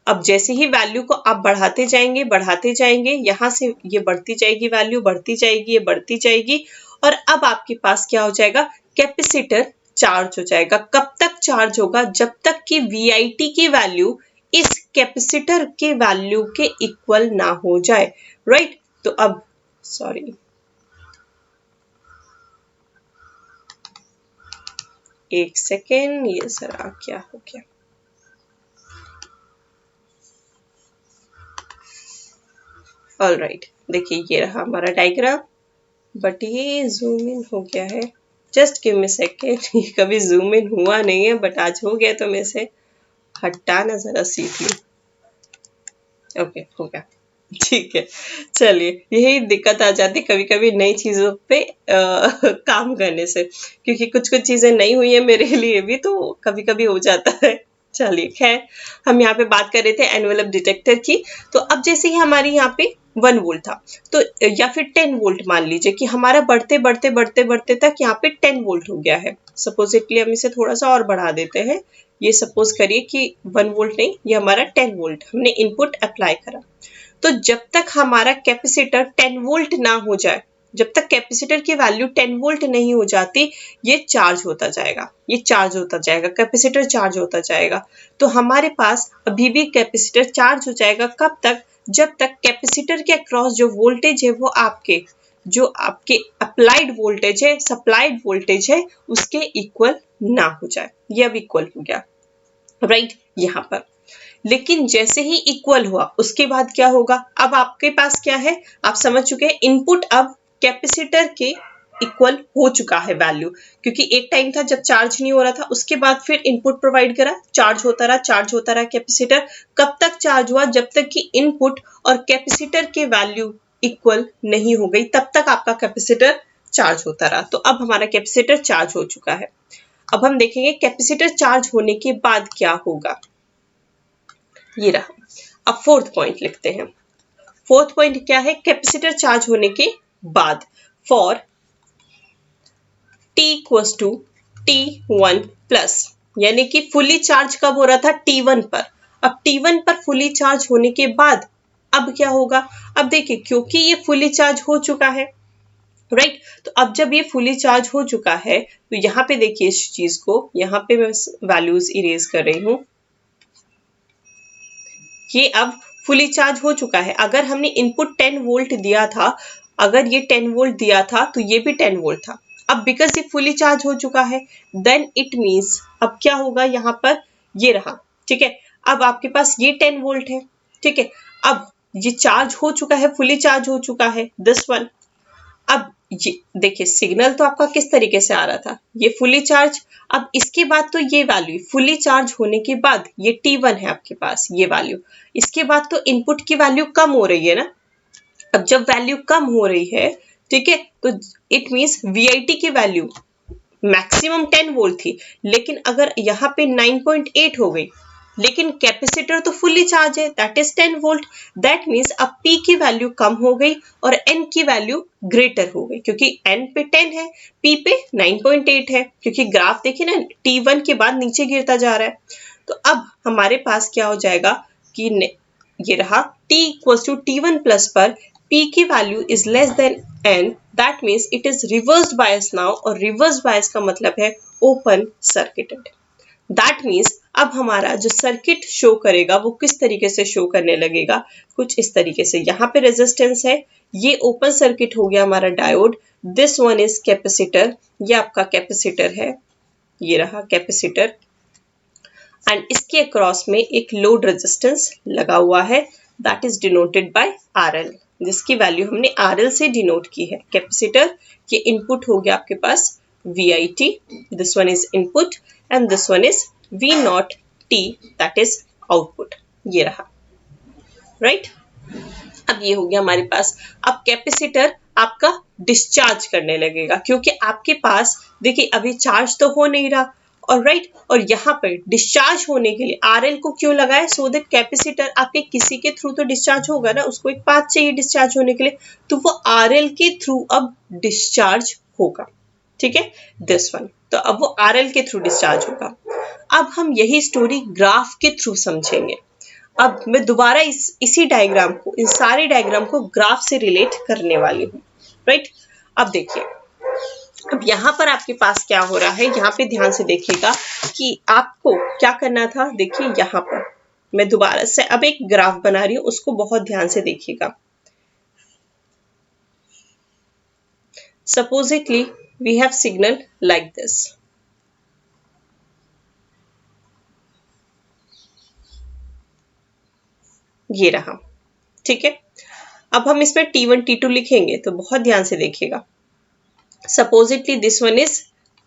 अब जैसे ही वैल्यू को आप बढ़ाते जाएंगे, यहां से ये बढ़ती जाएगी, वैल्यू बढ़ती जाएगी, ये बढ़ती जाएगी, और अब आपके पास क्या हो जाएगा, कैपेसिटर चार्ज हो जाएगा। कब तक चार्ज होगा, जब तक कि VIT की वैल्यू इस कैपेसिटर के वैल्यू के इक्वल ना हो जाए, राइट। तो अब सॉरी, एक सेकेंड, ये जरा क्या हो गया, ऑलराइट, देखिए ये रहा हमारा डायग्राम, बट ये जूम इन हो गया है, जस्ट गिव मी सेकेंड। ये कभी जूम इन हुआ नहीं है, बट आज हो गया, तो मैं इसे हटाना जरा सीख लूं। ओके, हो गया, ठीक है। चलिए, यही दिक्कत आ जाती कभी कभी नई चीजों पे काम करने से, क्योंकि कुछ कुछ चीजें नई हुई है मेरे लिए भी, तो कभी कभी हो जाता है। चलिए, खैर, हम यहाँ पे बात कर रहे थे एनवेलप डिटेक्टर की। तो अब जैसे ही हमारी यहाँ पे 1 वोल्ट था, तो या फिर 10 वोल्ट मान लीजिए कि हमारा बढ़ते बढ़ते बढ़ते बढ़ते तक यहाँ पे 10 वोल्ट हो गया है। सपोजिटली हम इसे थोड़ा सा और बढ़ा देते हैं, ये सपोज करिए कि 1 वोल्ट नहीं, ये हमारा 10 वोल्ट, हमने इनपुट अप्लाई करा। तो जब तक हमारा कैपेसिटर 10 वोल्ट ना हो जाए, जब तक कैपेसिटर की वैल्यू 10 वोल्ट नहीं हो जाती, ये चार्ज होता जाएगा, ये चार्ज होता जाएगा, कैपेसिटर चार्ज होता जाएगा। तो हमारे पास अभी भी कैपेसिटर चार्ज हो जाएगा, कब तक, जब तक कैपेसिटर के अक्रॉस जो वोल्टेज है वो आपके अप्लाइड वोल्टेज है, सप्लाइड वोल्टेज है, उसके इक्वल ना हो जाए। ये अब इक्वल हो गया, राइट, यहाँ पर। लेकिन जैसे ही इक्वल हुआ, उसके बाद क्या होगा, अब आपके पास क्या है, आप समझ चुके हैं, इनपुट अब कैपेसिटर के इक्वल हो चुका है वैल्यू, क्योंकि एक टाइम था जब चार्ज नहीं हो रहा था, उसके बाद फिर इनपुट प्रोवाइड करा, चार्ज होता रहा कैपेसिटर। कब तक चार्ज हुआ, जब तक कि इनपुट और कैपेसिटर के वैल्यू इक्वल नहीं हो गई, तब तक आपका कैपेसिटर चार्ज होता रहा। तो अब हमारा कैपेसिटर चार्ज हो चुका है। अब हम देखेंगे कैपेसिटर चार्ज होने के बाद क्या होगा, ये रहा। अब फोर्थ पॉइंट लिखते हैं। फोर्थ पॉइंट क्या है, कैपेसिटर चार्ज होने के बाद, for T equals to T1 plus, यानी कि फुली चार्ज कब हो रहा था, T1 पर। अब T1 पर फुली चार्ज होने के बाद अब क्या होगा, अब देखिए, क्योंकि ये फुली चार्ज हो चुका है, राइट, तो अब जब ये फुली चार्ज हो चुका है, तो यहाँ पे देखिए इस चीज को, यहाँ पे मैं वैल्यूज इरेज कर रही हूं, ये अब फुली चार्ज हो चुका है। अगर हमने इनपुट 10 वोल्ट दिया था, अगर ये 10 वोल्ट दिया था, तो ये भी 10 वोल्ट था। अब बिकॉज ये फुली चार्ज हो चुका है, देन इट मीन्स अब क्या होगा, यहाँ पर ये रहा, ठीक है। अब आपके पास ये 10 वोल्ट है, ठीक है। अब ये चार्ज हो चुका है, फुली चार्ज हो चुका है, दिस वन। अब ये देखिए, सिग्नल तो आपका किस तरीके से आ रहा था, ये फुली चार्ज। अब इसके बाद तो ये वैल्यू फुली चार्ज होने के बाद, ये T1 है आपके पास, ये वैल्यू, इसके बाद तो इनपुट की वैल्यू कम हो रही है ना। अब जब वैल्यू कम हो रही है, ठीक है, तो इट मीन्स VIT की वैल्यू मैक्सिमम 10 वोल्ट थी, लेकिन अगर यहाँ पे 9.8 हो गई, लेकिन कैपेसिटर तो फुली चार्ज है, that is 10 volt, that means अब P की वैल्यू कम हो गई और N की वैल्यू ग्रेटर हो गई, क्योंकि N पे 10 है, P पे 9.8 है, क्योंकि ग्राफ देखिए ना, T1 के बाद नीचे गिरता जा रहा है। तो अब हमारे पास क्या हो जाएगा कि ये रहा, T equals to T1 plus पर P की value is less than N, that means it is reverse bias now, और रिवर्स बायस का मतलब है ओपन सर्किटेड। दैट मीन्स अब हमारा जो सर्किट शो करेगा वो किस तरीके से शो करने लगेगा, कुछ इस तरीके से। यहाँ पे रेजिस्टेंस है, ये ओपन सर्किट हो गया हमारा diode, this one is capacitor, ये आपका कैपेसिटर है, ये रहा कैपेसिटर, एंड इसके अक्रॉस में एक लोड रेजिस्टेंस लगा हुआ है, that is denoted by RL, जिसकी वैल्यू हमने RL से डिनोट की है। कैपेसिटर ये इनपुट हो गया आपके पास VIT, this one is input and this one is V naught T, that is output. ये रहा, राइट अब ये हो गया हमारे पास। अब कैपेसिटर आपका डिस्चार्ज करने लगेगा, क्योंकि आपके पास देखिए अभी चार्ज तो हो नहीं रहा, और राइट और यहाँ पर डिस्चार्ज होने के लिए RL को क्यों लगाए, सो दैट कैपेसिटर आपके किसी के थ्रू तो डिस्चार्ज होगा ना, उसको एक पाथ चाहिए डिस्चार्ज होने के लिए, तो वो RL के थ्रू अब डिस्चार्ज होगा, ठीक है दिस वन। तो अब वो RL के थ्रू डिस्चार्ज होगा। अब हम यही स्टोरी ग्राफ के थ्रू समझेंगे। अब मैं दोबारा इसी डायग्राम को, इन सारे डायग्राम को ग्राफ से रिलेट करने वाली हूँ, राइट। अब देखिए, अब यहाँ पर आपके पास क्या हो रहा है, यहाँ पे ध्यान से देखिएगा कि आपको क्या करना था। देखिए यहाँ पर मैं दोबारा से अब एक ग्राफ बना रही हूँ, उसको बहुत ध्यान से देखिएगा। Supposedly we have signal like this. ये रहा, ठीक है। अब हम इसमें T1 T2 लिखेंगे, तो बहुत ध्यान से देखिएगा। Supposedly this one is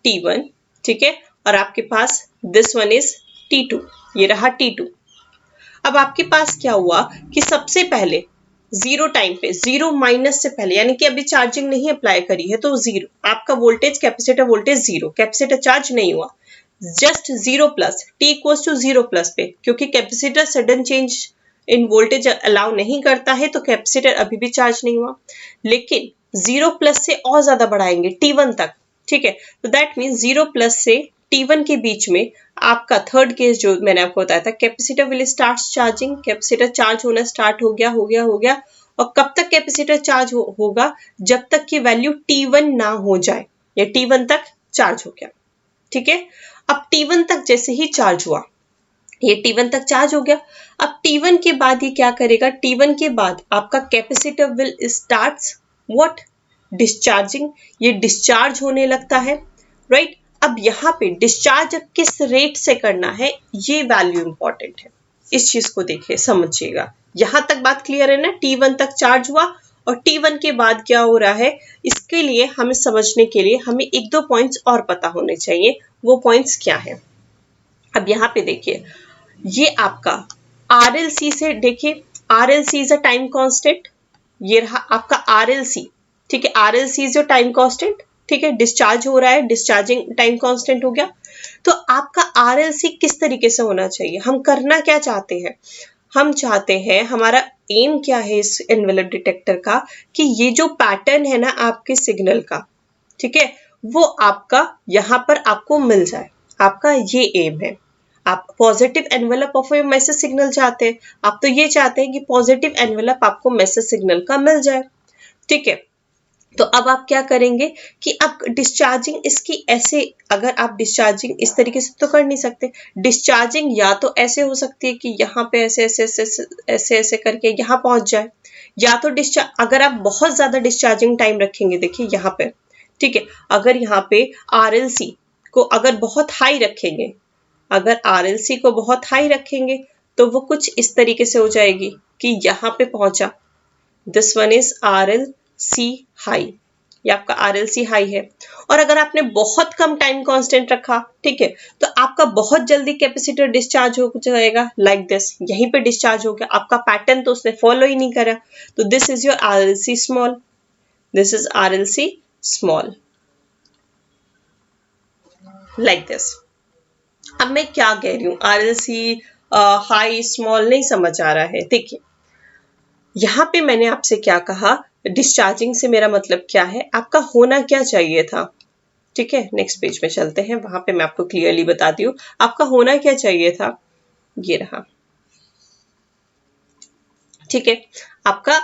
T1, ठीक है, और आपके पास this one is T2, ये रहा T2। अब आपके पास क्या हुआ कि सबसे पहले जीरो टाइम पे, जीरो माइनस से पहले, यानी कि अभी चार्जिंग नहीं अप्लाई करी है, तो जीरो आपका voltage, capacitor voltage zero, capacitor charge नहीं हुआ, just zero plus T equals to zero plus पे, क्योंकि capacitor sudden change in voltage allow नहीं करता है, तो कैपेसिटर अभी भी चार्ज नहीं हुआ। लेकिन जीरो प्लस से और ज्यादा बढ़ाएंगे T1 तक, ठीक है, तो दैट मीन्स जीरो प्लस से T1 के बीच में आपका थर्ड केस जो मैंने आपको बताया था, capacitor will start charging, capacitor charge होना स्टार्ट हो गया। और कब तक कैपेसिटर चार्ज होगा, जब तक की वैल्यू T1 ना हो जाए, या T1 तक चार्ज हो गया, ठीक है। अब T1 तक जैसे ही चार्ज हुआ, ये T1 तक चार्ज हो गया। अब T1 के बाद ये क्या करेगा, T1 के बाद आपका capacitor will start what, discharging, ये डिस्चार्ज होने लगता है, राइट। अब यहाँ पे डिस्चार्ज किस रेट से करना है, ये वैल्यू इंपॉर्टेंट है, इस चीज को देखिए समझिएगा। यहां तक बात क्लियर है ना, T1 तक चार्ज हुआ और T1 के बाद क्या हो रहा है, इसके लिए हमें समझने के लिए हमें एक दो पॉइंट्स और पता होने चाहिए। वो पॉइंट्स क्या है, अब यहाँ पे देखिए, ये आपका RLC से देखिए, RLC is a time constant, ये रहा आपका RLC, ठीक है, RLC is your time constant, ठीक है, डिस्चार्ज हो रहा है, डिस्चार्जिंग टाइम कांस्टेंट हो गया। तो आपका RLC किस तरीके से होना चाहिए, हम करना क्या चाहते हैं, हम चाहते हैं, हमारा एम क्या है इस एनवेलप डिटेक्टर का, कि ये जो पैटर्न है ना आपके सिग्नल का, ठीक है, वो आपका यहाँ पर आपको मिल जाए, आपका ये एम है। आप positive envelope of A message signal चाहते हैं, आप तो ये चाहते हैं कि पॉजिटिव एनवेलप आपको मैसेज सिग्नल का मिल जाए, ठीक है। तो अब आप क्या करेंगे कि अब डिस्चार्जिंग इसकी ऐसे, अगर आप डिस्चार्जिंग इस तरीके से तो कर नहीं सकते, डिस्चार्जिंग या तो ऐसे हो सकती है कि यहाँ पे ऐसे ऐसे ऐसे ऐसे ऐसे करके यहाँ पहुंच जाए, या तो डिस्चार्ज, अगर आप बहुत ज्यादा डिस्चार्जिंग टाइम रखेंगे, देखिए यहाँ पे, ठीक है, अगर यहाँ पे RLC को अगर बहुत हाई रखेंगे, अगर RLC को बहुत हाई रखेंगे, तो वो कुछ इस तरीके से हो जाएगी कि यहाँ पे पहुंचा, this one is RLC high, ये आपका RLC हाई है। और अगर आपने बहुत कम टाइम कांस्टेंट रखा, ठीक है, तो आपका बहुत जल्दी कैपेसिटर डिस्चार्ज हो जाएगा, लाइक दिस, यहीं पे डिस्चार्ज हो गया, आपका पैटर्न तो उसने फॉलो ही नहीं करा, तो this is your RLC small, this is RLC small, like this. अब मैं क्या कह रही हूँ, RLC हाई स्मॉल नहीं समझ आ रहा है, देखिए यहाँ पे मैंने आपसे क्या कहा, डिस्चार्जिंग से मेरा मतलब क्या है, आपका होना क्या चाहिए था, ठीक है, नेक्स्ट पेज में चलते हैं, वहां पे मैं आपको क्लियरली बताती हूँ आपका होना क्या चाहिए था, ये रहा, ठीक है, आपका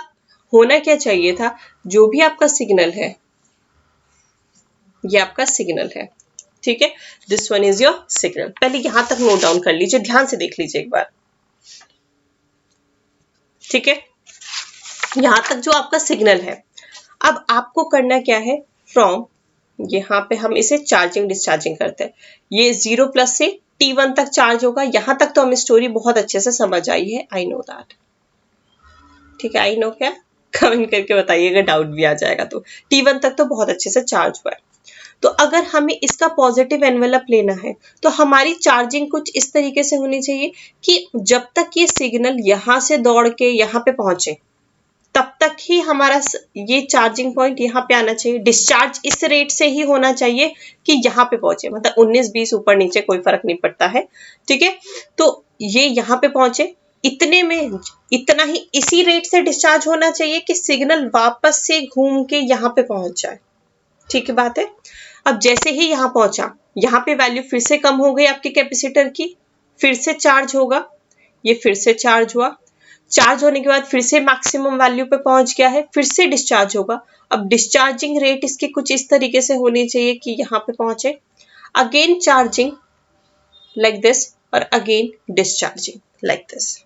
होना क्या चाहिए था, जो भी आपका सिग्नल है, ये आपका सिग्नल है, ठीक है, this one is your signal. पहले यहां तक नोट डाउन कर लीजिए, ध्यान से देख लीजिए एक बार, ठीक है, यहां तक जो आपका सिग्नल है। अब आपको करना क्या है, फ्रॉम यहाँ पे हम इसे चार्जिंग डिस्चार्जिंग करते हैं, ये जीरो प्लस से T1 तक चार्ज होगा, यहां तक तो हमें स्टोरी बहुत अच्छे से समझ आई है, आई नो दैट, ठीक है, आई नो क्या, कमेंट करके बताइएगा, डाउट भी आ जाएगा तो। T1 तक तो बहुत अच्छे से चार्ज हुआ है, तो अगर हमें इसका पॉजिटिव एनवेलप लेना है तो हमारी चार्जिंग कुछ इस तरीके से होनी चाहिए कि जब तक ये सिग्नल यहाँ से दौड़ के यहाँ पे पहुंचे तब तक ही हमारा ये चार्जिंग पॉइंट यहाँ पे आना चाहिए। डिस्चार्ज इस रेट से ही होना चाहिए कि यहाँ पे पहुंचे, मतलब 19-20 ऊपर नीचे कोई फर्क नहीं पड़ता है, ठीक है। तो ये यहाँ पे पहुंचे, इतने में इतना ही इसी रेट से डिस्चार्ज होना चाहिए कि सिग्नल वापस से घूम के यहाँ पे पहुंच जाए, ठीक है बात है। अब जैसे ही यहाँ पहुंचा, यहाँ पे वैल्यू फिर से कम हो गई आपके कैपेसिटर की, फिर से चार्ज होगा, ये फिर से चार्ज हुआ, चार्ज होने के बाद फिर से मैक्सिमम वैल्यू पे पहुंच गया है, फिर से डिस्चार्ज होगा। अब डिस्चार्जिंग रेट इसकी कुछ इस तरीके से होनी चाहिए कि यहाँ पे पहुंचे, अगेन चार्जिंग लाइक दिस और again discharging like this.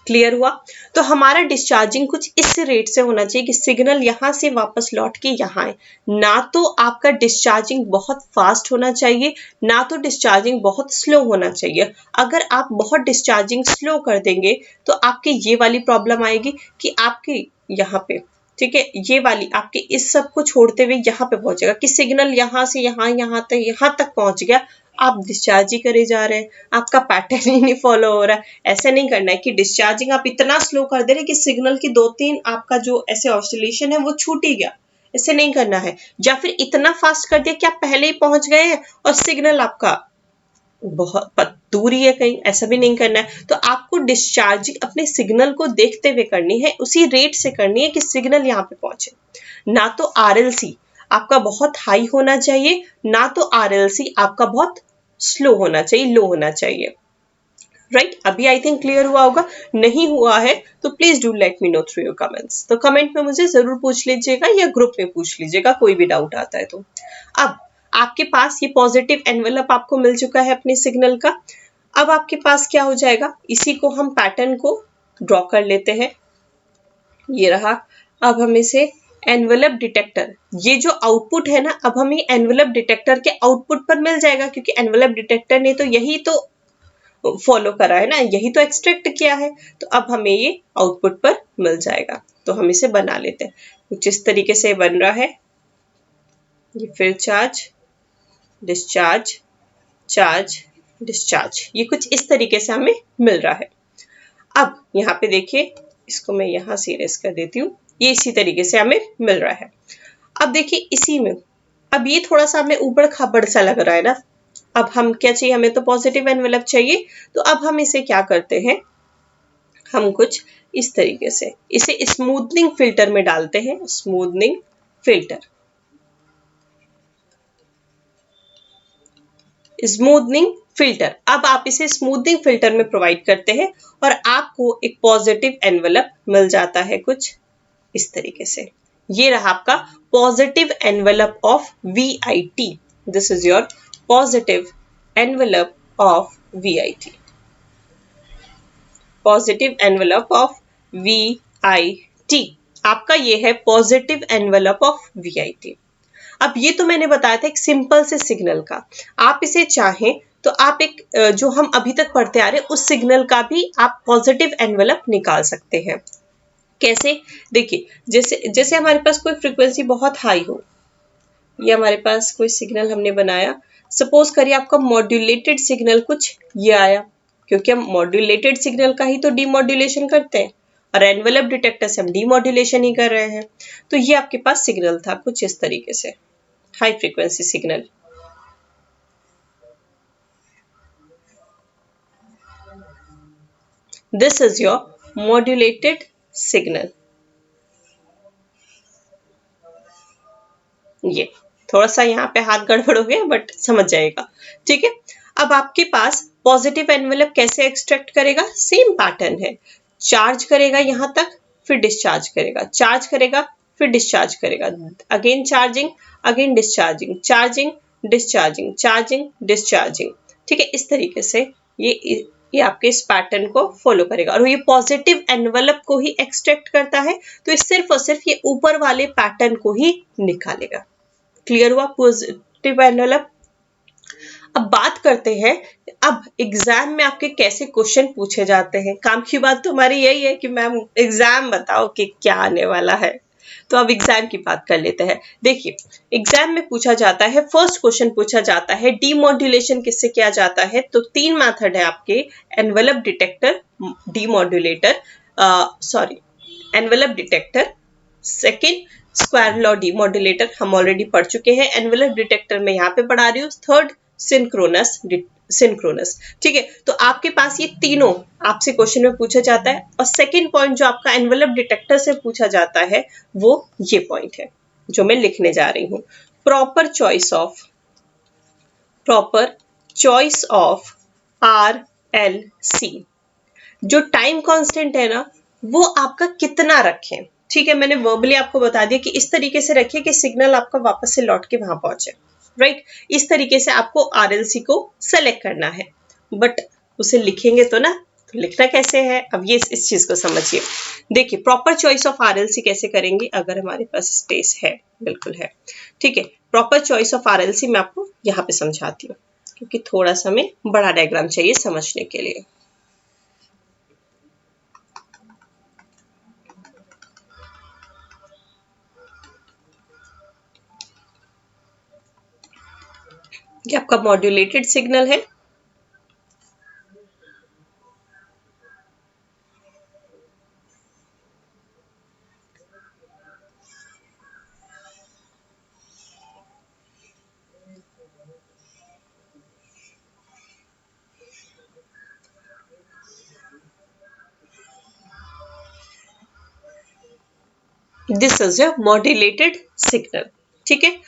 Clear हुआ? तो हमारा डिस्चार्जिंग कुछ इस रेट से होना चाहिए कि सिग्नल यहाँ से वापस लौट के यहाँ आए। ना तो आपका डिस्चार्जिंग बहुत फास्ट होना चाहिए, ना तो डिस्चार्जिंग बहुत स्लो होना चाहिए। अगर आप बहुत डिस्चार्जिंग स्लो कर देंगे तो आपकी ये वाली प्रॉब्लम आएगी कि आपकी यहाँ पे, ठीक है, ये वाली आपके इस सब को छोड़ते हुए यहाँ पे पहुंचेगा कि सिग्नल यहाँ से यहाँ तक पहुंच गया, आप डिस्चार्ज ही करे जा रहे हैं, आपका पैटर्न ही नहीं फॉलो हो रहा है। ऐसे नहीं करना है कि डिस्चार्जिंग आप इतना स्लो कर दे रहे कि सिग्नल की 2-3 आपका जो ऐसे ऑसिलेशन है वो छूट ही गया, ऐसे नहीं करना है। या फिर इतना फास्ट कर दिया कि आप पहले ही पहुंच गए हैं और सिग्नल आपका बहुत दूरी है कहीं, ऐसा भी नहीं करना है। तो आपको डिस्चार्जिंग अपने सिग्नल को देखते हुए करनी है, उसी रेट से करनी है कि सिग्नल यहाँ पे पहुंचे। ना तो आरएलसी आपका बहुत हाई होना चाहिए, ना तो आरएलसी आपका बहुत स्लो होना चाहिए, लो होना चाहिए, राइट। अभी आई थिंक क्लियर हुआ होगा, नहीं हुआ है तो please do let me know through your comments. तो कमेंट में मुझे जरूर पूछ लीजिएगा या ग्रुप में पूछ लीजिएगा, कोई भी डाउट आता है तो। अब आपके पास ये पॉजिटिव एनवेलप आपको मिल चुका है अपने सिग्नल का। अब आपके पास क्या हो जाएगा, इसी को हम पैटर्न को ड्रॉ कर लेते हैं, ये रहा। अब हम इसे एनवेलप डिटेक्टर, ये जो आउटपुट है ना, अब हमें एनवेलप डिटेक्टर के आउटपुट पर मिल जाएगा, क्योंकि एनवेलप डिटेक्टर ने तो यही तो फॉलो करा है ना, यही तो एक्सट्रैक्ट किया है, तो अब हमें ये आउटपुट पर मिल जाएगा। तो हम इसे बना लेते हैं, कुछ इस तरीके से बन रहा है, ये फिर चार्ज डिस्चार्ज चार्ज डिस्चार्ज, ये कुछ इस तरीके से हमें मिल रहा है। अब यहाँ पे देखिए, इसको मैं यहाँ से इरेज कर देती हूँ, ये इसी तरीके से हमें मिल रहा है। अब देखिए इसी में, अब ये थोड़ा सा हमें ऊबड़ खाबड़ सा लग रहा है ना, अब हम क्या चाहिए, हमें तो पॉजिटिव एनवेलप चाहिए। तो अब हम इसे क्या करते हैं, हम कुछ इस तरीके से इसे स्मूथनिंग फिल्टर में डालते हैं, स्मूथनिंग फिल्टर, स्मूथनिंग फिल्टर। अब आप इसे स्मूथनिंग फिल्टर में प्रोवाइड करते हैं और आपको एक पॉजिटिव एनवेलप मिल जाता है कुछ इस तरीके से। ये रहा आपका positive envelope of VIT। This is your positive envelope of VIT, positive envelope of VIT, आपका ये है पॉजिटिव एनवेलप ऑफ VIT। अब ये तो मैंने बताया था एक सिंपल से सिग्नल का, आप इसे चाहें तो आप एक जो हम अभी तक पढ़ते आ रहे हैं उस सिग्नल का भी आप पॉजिटिव एनवेलप निकाल सकते हैं। कैसे, देखिए, जैसे जैसे हमारे पास कोई फ्रीक्वेंसी बहुत हाई हो, ये हमारे पास कोई सिग्नल हमने बनाया, सपोज करिए आपका मॉड्यूलेटेड सिग्नल कुछ ये आया, क्योंकि हम मॉड्यूलेटेड सिग्नल का ही तो डीमॉड्यूलेशन करते हैं और एनवेलप डिटेक्टर से हम डीमॉड्यूलेशन ही कर रहे हैं। तो ये आपके पास सिग्नल था कुछ इस तरीके से, high frequency signal. This is your modulated signal. ये थोड़ा सा यहाँ पे हाथ गड़बड़ हो गया बट समझ जाएगा, ठीक है। अब आपके पास पॉजिटिव एनवेलप कैसे एक्सट्रैक्ट करेगा, सेम पैटर्न है, चार्ज करेगा यहाँ तक, फिर डिस्चार्ज करेगा, चार्ज करेगा, फिर डिस्चार्ज करेगा, again charging, again discharging, charging discharging, charging discharging, ठीक है। इस तरीके से ये आपके इस पैटर्न को फॉलो करेगा और ये पॉजिटिव एनवेलप को ही एक्सट्रैक्ट करता है, तो ये सिर्फ और सिर्फ ये ऊपर वाले पैटर्न को ही निकालेगा। क्लियर हुआ पॉजिटिव एनवेलप? अब बात करते हैं, अब एग्जाम में आपके कैसे क्वेश्चन पूछे जाते हैं। काम की बात तो हमारी यही है कि मैम एग्जाम बताओ कि क्या आने वाला है, तो अब एग्जाम की बात कर लेते हैं। देखिए एग्जाम में पूछा जाता है, फर्स्ट क्वेश्चन पूछा जाता है डीमॉड्यूलेशन किससे किया जाता है, तो 3 मेथड है आपके, envelope detector, demodulator, sorry envelope detector, second square law demodulator हम ऑलरेडी पढ़ चुके हैं, एनवेलप डिटेक्टर में यहाँ पे पढ़ा रही हूँ, थर्ड सिंक्रोनस। ठीक है, तो आपके पास ये तीनों आपसे क्वेश्चन में पूछा जाता है। और सेकंड पॉइंट जो आपका एनवेलप डिटेक्टर से पूछा जाता है वो ये पॉइंट है जो मैं लिखने जा रही हूँ, प्रॉपर चॉइस ऑफ RLC। जो टाइम कांस्टेंट है ना वो आपका कितना रखें। ठीक है, मैंने वर्बली आपको बता दिया कि इस तरीके से रखिए कि सिग्नल आपका वापस से लौट के वहां पहुंचे, राइट। इस तरीके से आपको RLC को सेलेक्ट करना है, बट उसे लिखेंगे तो ना, तो लिखना कैसे है, अब ये इस चीज को समझिए। देखिए प्रॉपर चॉइस ऑफ RLC कैसे करेंगे, अगर हमारे पास स्पेस है, बिल्कुल है। ठीक है, प्रॉपर चॉइस ऑफ RLC मैं आपको यहाँ पे समझाती हूँ, क्योंकि थोड़ा सा हमें बड़ा डायग्राम चाहिए समझने के लिए। ये आपका मॉड्यूलेटेड सिग्नल है, this is your modulated signal. ठीक है,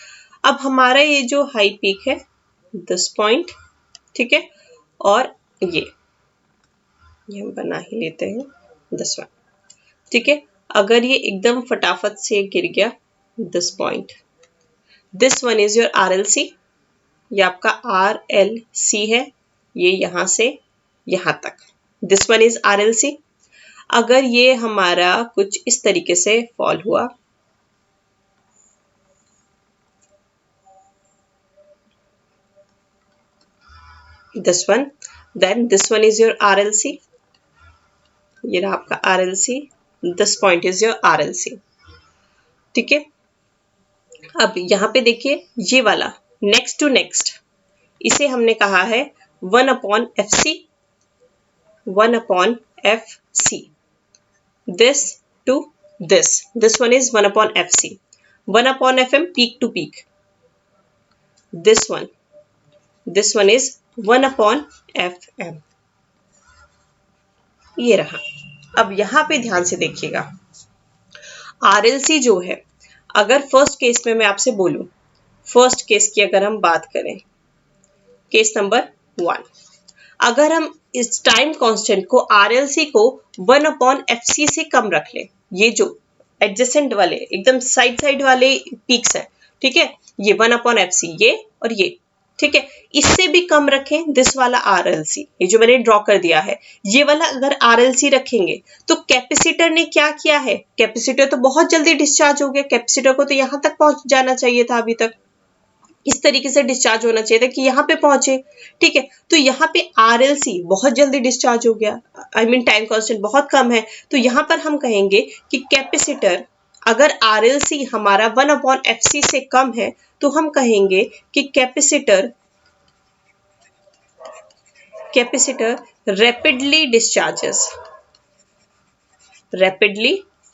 अब हमारा ये जो हाई पीक है दिस पॉइंट, ठीक है, और ये हम बना ही लेते हैं दिस वन। ठीक है, अगर ये एकदम फटाफट से गिर गया this point, this one is your RLC, ये आपका RLC है, ये यहां से यहां तक, दिस वन इज RLC। अगर ये हमारा कुछ इस तरीके से फॉल हुआ, this one, then this one is your RLC, ये रहा आपका RLC, this point is your RLC। ठीक है, अब यहां पे देखिए ये वाला नेक्स्ट टू नेक्स्ट, इसे हमने कहा है 1/FC, 1/FC, this to this one is 1/FC, 1/FM peak to peak, this one is 1/FM, ये रहा। अब यहां पे ध्यान से देखिएगा, RLC जो है, अगर फर्स्ट केस में मैं आपसे बोलूं, फर्स्ट केस की अगर हम बात करें, केस नंबर 1, अगर हम इस टाइम कांस्टेंट को RLC को 1/FC से कम रख ले, ये जो एडजेसेंट वाले एकदम साइड वाले पीक्स है, ठीक है, ये 1/FC, ये और ये, ठीक है, इससे भी कम रखें दिस वाला RLC, ये जो मैंने ड्रॉ कर दिया है, ये वाला अगर RLC रखेंगे तो कैपेसिटर ने क्या किया है, कैपेसिटर तो बहुत जल्दी डिस्चार्ज हो गया, कैपेसिटर को तो यहां तक पहुंच जाना चाहिए था, अभी तक इस तरीके से डिस्चार्ज होना चाहिए था कि यहाँ पे पहुंचे। ठीक है, तो यहाँ पे RLC बहुत जल्दी डिस्चार्ज हो गया, आई मीन टाइम कांस्टेंट बहुत कम है, तो यहाँ पर हम कहेंगे कि कैपेसिटर, अगर RLC हमारा 1/FC से कम है तो हम कहेंगे कि कैपेसिटर रैपिडली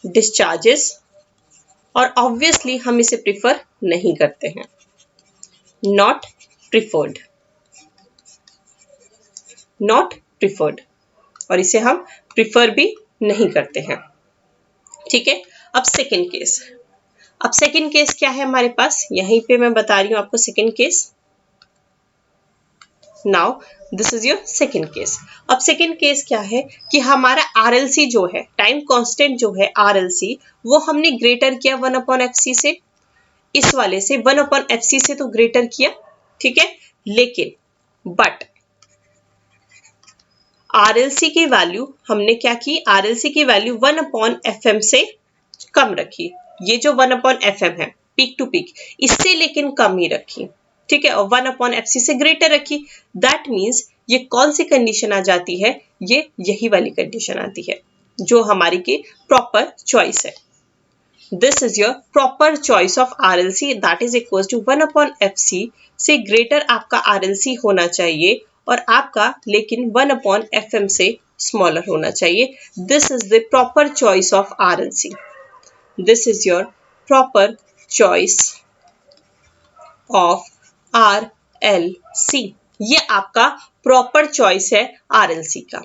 डिस्चार्जेस, और ऑब्वियसली हम इसे प्रिफर नहीं करते हैं, not preferred, और इसे हम प्रिफर भी नहीं करते हैं। ठीक है, अब सेकंड केस क्या है हमारे पास, यहीं पे मैं बता रही हूं आपको second case. Now this is your second case. अब सेकंड केस क्या है कि हमारा RLC जो है, टाइम कांस्टेंट जो है RLC, वो हमने ग्रेटर किया 1/FC से, इस वाले से 1/FC से तो ग्रेटर किया, ठीक है, लेकिन बट RLC की वैल्यू हमने क्या की, RLC की वैल्यू 1/FM से कम रखी, ये जो 1/FM है पीक टू पीक, इससे लेकिन कम ही रखी, ठीक है, और 1/FC से ग्रेटर रखी। दैट मीन्स ये कौन सी कंडीशन आ जाती है, ये यही वाली कंडीशन आती है जो हमारी की प्रॉपर चॉइस है, this is your proper choice of RLC, that is equal to 1/FC से ग्रेटर आपका RLC होना चाहिए और आपका लेकिन 1/FM से स्मॉलर होना चाहिए. This is the proper choice of RLC. This is your proper choice of RLC. ये आपका प्रॉपर चॉइस है RLC का.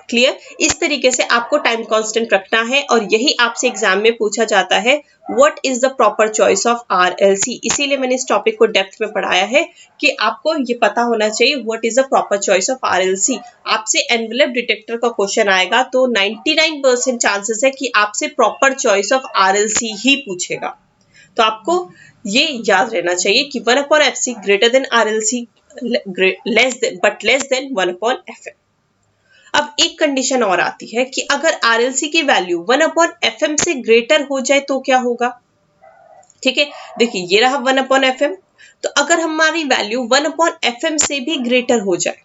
क्लियर? इस तरीके से आपको टाइम कांस्टेंट रखना है और यही आपसे एग्जाम में पूछा जाता है what is the proper choice of RLC. इसीलिए मैंने इस टॉपिक को डेप्थ में पढ़ाया है कि आपको ये पता होना चाहिए what is the proper choice of RLC. आपसे एनवेलप डिटेक्टर का क्वेश्चन आएगा तो 99% चांसेस है कि आपसे प्रॉपर चॉइस ऑफ RLC ही पूछेगा. तो आपको ये याद रहना चाहिए कि 1/FC greater than RLC less than 1/FM. अब एक कंडीशन और आती है कि अगर RLC की वैल्यू 1/FM से ग्रेटर हो जाए तो क्या होगा. ठीक है, देखिए ये रहा 1/FM. तो अगर हमारी वैल्यू 1/FM से भी ग्रेटर हो जाए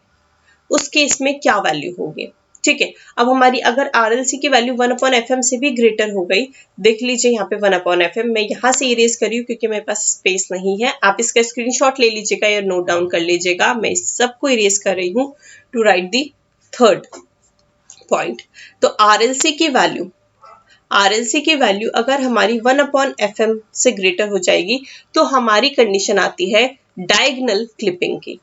उस केस में क्या वैल्यू होगी. ठीक है, अब हमारी अगर RLC की वैल्यू 1/FM से भी ग्रेटर हो गई, देख लीजिए यहाँ पे 1/FM मैं यहाँ से इरेज करी हूँ क्योंकि मेरे पास स्पेस नहीं है. आप इसका स्क्रीनशॉट ले लीजिएगा या नोट डाउन कर लीजिएगा. मैं इस सबको इरेज कर रही हूँ to write the third point. तो RLC की वैल्यू अगर हमारी 1/FM से ग्रेटर हो जाएगी तो हमारी कंडीशन आती है डायगोनल क्लिपिंग की.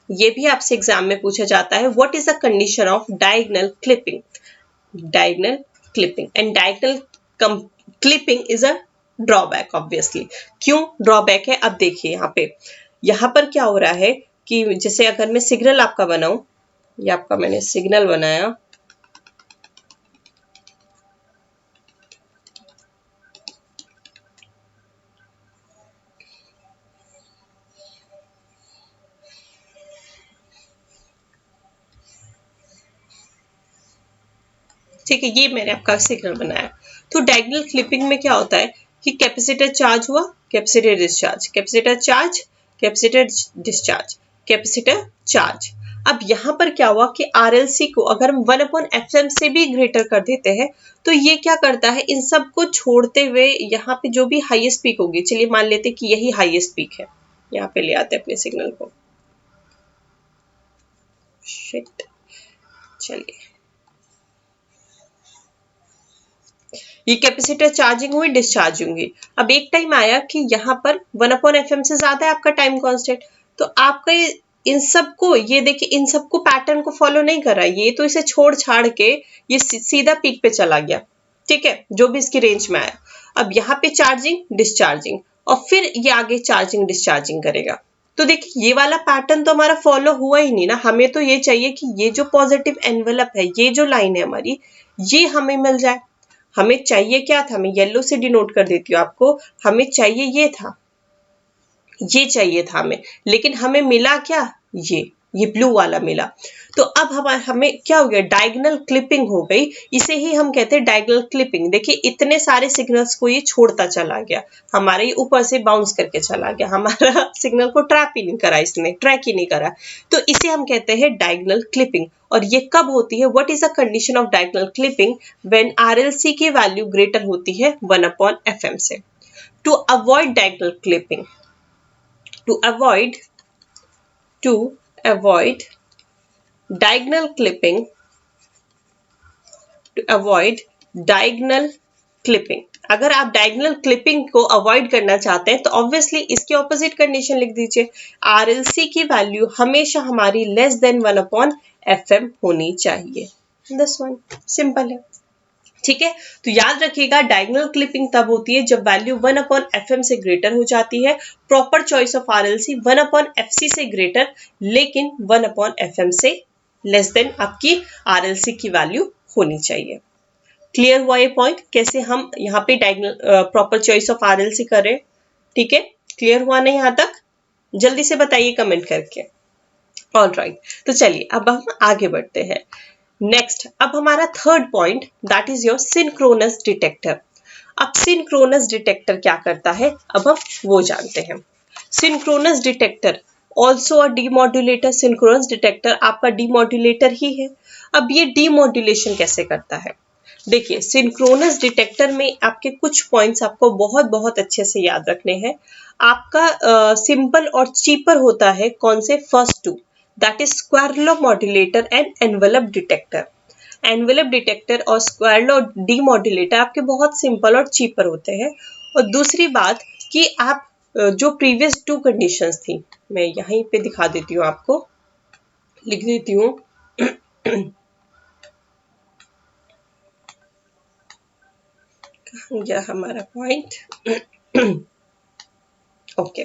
ये भी आपसे एग्जाम में पूछा जाता है what is the condition of diagonal clipping. Diagonal clipping and diagonal clipping is a drawback. Obviously क्यों ड्रॉबैक है, अब देखिए यहाँ पर क्या हो रहा है कि जैसे अगर मैं सिग्नल आपका बनाऊं, ये आपका मैंने सिग्नल बनाया, ठीक है, ये मैंने आपका सिग्नल बनाया. तो डायगोनल क्लिपिंग में क्या होता है कि कैपेसिटर चार्ज हुआ, capacitor discharge, capacitor charge, capacitor discharge, capacitor charge. अब यहाँ पर क्या हुआ कि RLC को अगर हम 1/FM से भी ग्रेटर कर देते हैं तो ये क्या करता है, इन सब को छोड़ते हुए यहाँ पे जो भी हाईएस्ट पीक होगी, चलिए मान लेते कि यही हाईएस्ट पीक है, यहाँ पे ले आते हैं अपने सिग्नल को. शिट, चलिए ये कैपेसिटर चार्जिंग हुई, डिस्चार्जिंग हुई. अब एक टाइम आया कि यहाँ पर 1/FM से ज्यादा है आपका टाइम कांस्टेंट, तो आपका इन सबको, ये देखिए इन सबको पैटर्न को फॉलो नहीं कर रहा है, ये तो इसे छोड़ छाड़ के ये सीधा पीक पे चला गया. ठीक है, जो भी इसकी रेंज में आया. अब यहाँ पे चार्जिंग डिस्चार्जिंग और फिर ये आगे चार्जिंग डिस्चार्जिंग करेगा. तो देखिए ये वाला पैटर्न तो हमारा फॉलो हुआ ही नहीं ना. हमें तो ये चाहिए कि ये जो पॉजिटिव एनवेलप है, ये जो लाइन है हमारी, ये हमें मिल जाए. हमें चाहिए क्या था, मैं येलो से डिनोट कर देती हूँ आपको, हमें चाहिए ये था, ये चाहिए था हमें, लेकिन हमें मिला क्या, ये ब्लू वाला मिला. तो अब हमें क्या हो गया, डायगोनल क्लिपिंग हो गई. इसे ही हम कहते हैं डायगोनल क्लिपिंग. देखिए इतने सारे सिग्नल्स को ये छोड़ता चला गया, हमारे ऊपर से बाउंस करके चला गया, हमारा सिग्नल को ट्रैक ही नहीं करा. तो इसे हम कहते हैं डायगोनल क्लिपिंग. और ये कब होती है, what is the condition of diagonal clipping, when RLC की वैल्यू ग्रेटर होती है 1/FM से. To avoid diagonal clipping, to avoid diagonal clipping, अगर आप डायगोनल क्लिपिंग को अवॉइड करना चाहते हैं तो ऑब्वियसली इसके ऑपोजिट कंडीशन लिख दीजिए. RLC की वैल्यू हमेशा हमारी लेस देन 1/FM होनी चाहिए. दिस वन सिंपल है. ठीक है, तो याद रखिएगा डायगोनल क्लिपिंग तब होती है जब वैल्यू 1/FM से ग्रेटर हो जाती है. Proper choice of RLC 1/FC से ग्रेटर लेकिन 1/FM से लेस देन आपकी RLC की वैल्यू होनी चाहिए. क्लियर हुआ ये पॉइंट, कैसे हम यहाँ पे diagonal proper choice of RLC कर रहे हैं. ठीक है, क्लियर हुआ नहीं यहाँ तक, जल्दी से बताइए कमेंट करके. ऑलराइट, तो चलिए अब हम आगे बढ़ते हैं. नेक्स्ट, अब हमारा third point that is your synchronous detector. अब सिंक्रोनस डिटेक्टर क्या करता है, अब हम वो जानते हैं. Synchronous detector also a demodulator. Synchronous detector आपका डीमॉड्यूलेटर ही है. अब ये डीमॉड्यूलेशन कैसे करता है, देखिए सिंक्रोनस डिटेक्टर में आपके कुछ पॉइंट्स आपको बहुत बहुत अच्छे से याद रखने हैं। आपका सिंपल और चीपर होता है कौन से, first two, that is square law modulator and envelope detector. Envelope detector और स्क्वायर लॉ डीमॉड्यूलेटर आपके बहुत सिंपल और चीपर होते हैं। और दूसरी बात कि आप जो प्रीवियस टू कंडीशंस थी, मैं यहीं पे दिखा देती हूँ आपको, लिख देती हूँ। यह हमारा पॉइंट ओके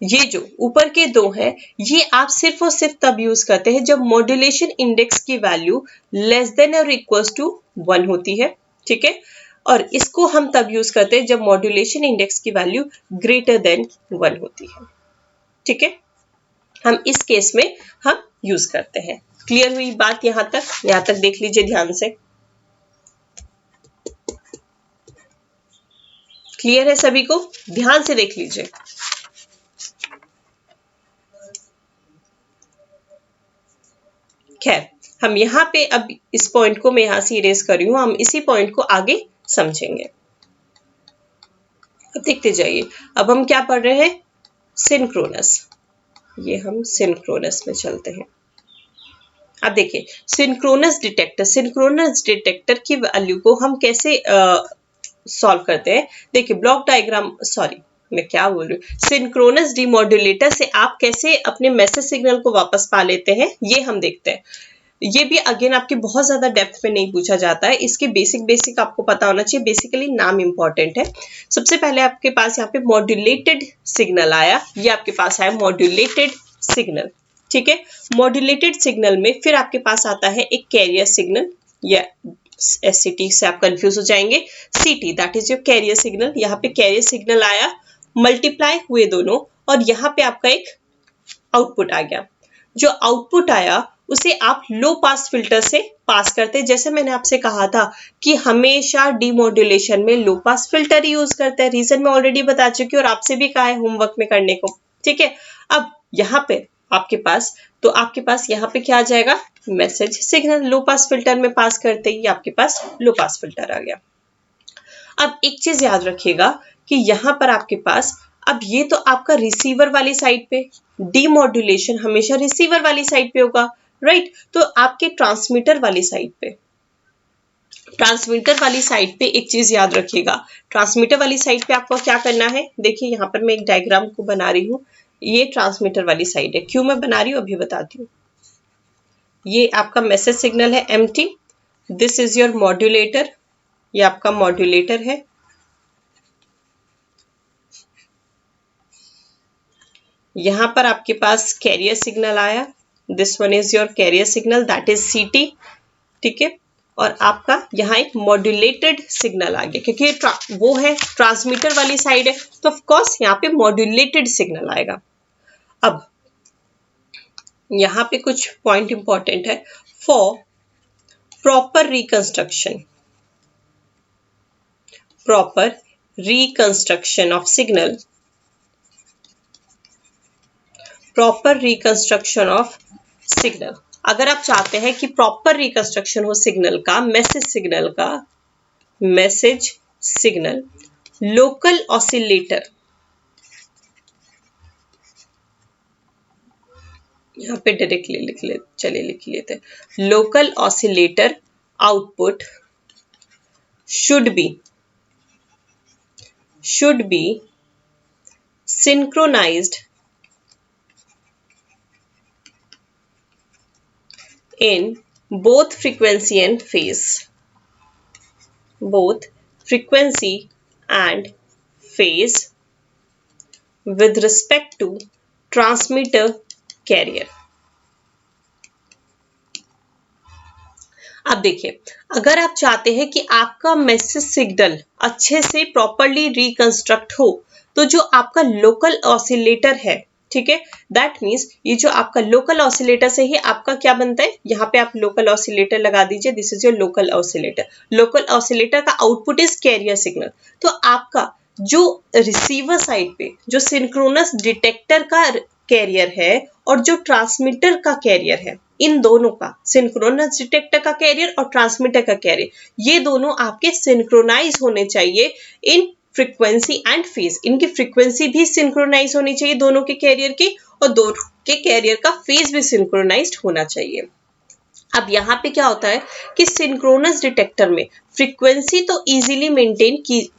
ये जो ऊपर के दो हैं, ये आप सिर्फ और सिर्फ तब यूज करते हैं जब मॉड्यूलेशन इंडेक्स की वैल्यू लेस देन और इक्वल्स टू 1 होती है, ठीक है। और इसको हम तब यूज करते हैं जब मॉड्यूलेशन इंडेक्स की वैल्यू ग्रेटर देन 1 होती है, ठीक है। हम इस केस में हम यूज करते हैं। क्लियर हुई बात यहां तक देख लीजिए ध्यान से। क्लियर है सभी को, ध्यान से देख लीजिए। खैर हम यहाँ पे अब इस पॉइंट को मैं यहां से इरेज कर रही हूं, हम इसी पॉइंट को आगे समझेंगे। अब देखते जाइए, अब हम क्या पढ़ रहे हैं, सिंक्रोनस। ये हम सिंक्रोनस में चलते हैं। अब देखिए सिंक्रोनस डिटेक्टर की वैल्यू को हम कैसे सॉल्व करते हैं। देखिए ब्लॉक डायग्राम, सॉरी मैं क्या बोल रही हूँ, सिंक्रोनस डीमॉड्यूलेटर से आप कैसे अपने मैसेज सिग्नल को वापस पा लेते हैं, ये हम देखते हैं। ये भी अगेन आपके बहुत ज्यादा डेप्थ में नहीं पूछा जाता है, इसके बेसिक आपको पता होना चाहिए। बेसिकली नाम इंपॉर्टेंट है। सबसे पहले आपके पास यहाँ पे मॉड्यूलेटेड सिग्नल आया, ये आपके पास आया मॉड्यूलेटेड सिग्नल, ठीक है। मॉड्यूलेटेड सिग्नल में फिर आपके पास आता है एक कैरियर सिग्नल, या SCT से आप कंफ्यूज हो जाएंगे, CT that is your carrier signal. यहाँ पे कैरियर सिग्नल आया, मल्टीप्लाई हुए दोनों, और यहाँ पे आपका एक आउटपुट आ गया। जो आउटपुट आया उसे आप लो पास फिल्टर से पास करते हैं। जैसे मैंने आपसे कहा था कि हमेशा डीमॉड्यूलेशन में लो पास फिल्टर ही यूज करते हैं, रीजन मैं ऑलरेडी बता चुकी हूँ और आपसे भी कहा है होमवर्क में करने को, ठीक है। अब यहाँ पे आपके पास यहाँ पे क्या आ जाएगा, मैसेज सिग्नल। लो पास फिल्टर में पास करते ही आपके पास लो पास फिल्टर आ गया। अब एक चीज याद रखिएगा कि यहाँ पर आपके पास, अब ये तो आपका रिसीवर वाली साइड पे, डीमॉड्यूलेशन हमेशा रिसीवर वाली साइड पे होगा, राइट। तो आपके ट्रांसमीटर वाली साइड पे एक चीज याद रखिएगा, ट्रांसमीटर वाली साइड पे आपको क्या करना है। देखिए यहाँ पर मैं एक डायग्राम को बना रही हूँ, ये ट्रांसमीटर वाली साइड है। क्यों मैं बना रही हूँ अभी बताती हूँ। ये आपका मैसेज सिग्नल है MT, this is your modulator, ये आपका मॉड्यूलेटर है। यहां पर आपके पास कैरियर सिग्नल आया, this one is your carrier signal that is CT, ठीक है। और आपका यहाँ एक मॉड्यूलेटेड सिग्नल आ गया, क्योंकि वो है ट्रांसमीटर वाली साइड है, तो ऑफ कोर्स यहाँ पे मॉड्यूलेटेड सिग्नल आएगा। अब यहाँ पे कुछ पॉइंट इंपॉर्टेंट है। For proper reconstruction of signal, अगर आप चाहते हैं कि प्रॉपर रिकंस्ट्रक्शन हो सिग्नल का, मैसेज सिग्नल लोकल ऑसिलेटर, यहाँ पे डायरेक्टली लिख लेते हैं। Local oscillator output should be synchronized in both frequency and phase, with respect to transmitter carrier। अब देखिए, अगर आप चाहते हैं कि आपका मैसेज सिग्नल अच्छे से प्रॉपरली रिकंस्ट्रक्ट हो, तो जो आपका लोकल ऑसिलेटर है, ठीक है, दैट मीन्स ये जो आपका लोकल ऑसिलेटर से ही आपका क्या बनता है, यहाँ पे आप लोकल ऑसिलेटर लगा दीजिए, this is your local oscillator. Local oscillator का आउटपुट इज कैरियर सिग्नल। तो आपका जो रिसीवर साइड पे जो सिंक्रोनस डिटेक्टर का कैरियर है और जो ट्रांसमीटर का कैरियर है, इन दोनों का, सिंक्रोनस डिटेक्टर का कैरियर और ट्रांसमीटर का कैरियर, ये दोनों आपके सिंक्रोनाइज होने चाहिए इन फ्रीक्वेंसी एंड फेज। इनकी फ्रीक्वेंसी भी सिंक्रोनाइज होनी चाहिए दोनों के कैरियर की, और दोनों के कैरियर का फेज भी सिंक्रोनाइज्ड होना चाहिए। अब यहाँ पे क्या होता है कि सिंक्रोनस डिटेक्टर में फ्रीक्वेंसी तो इजीली मेंटेन की,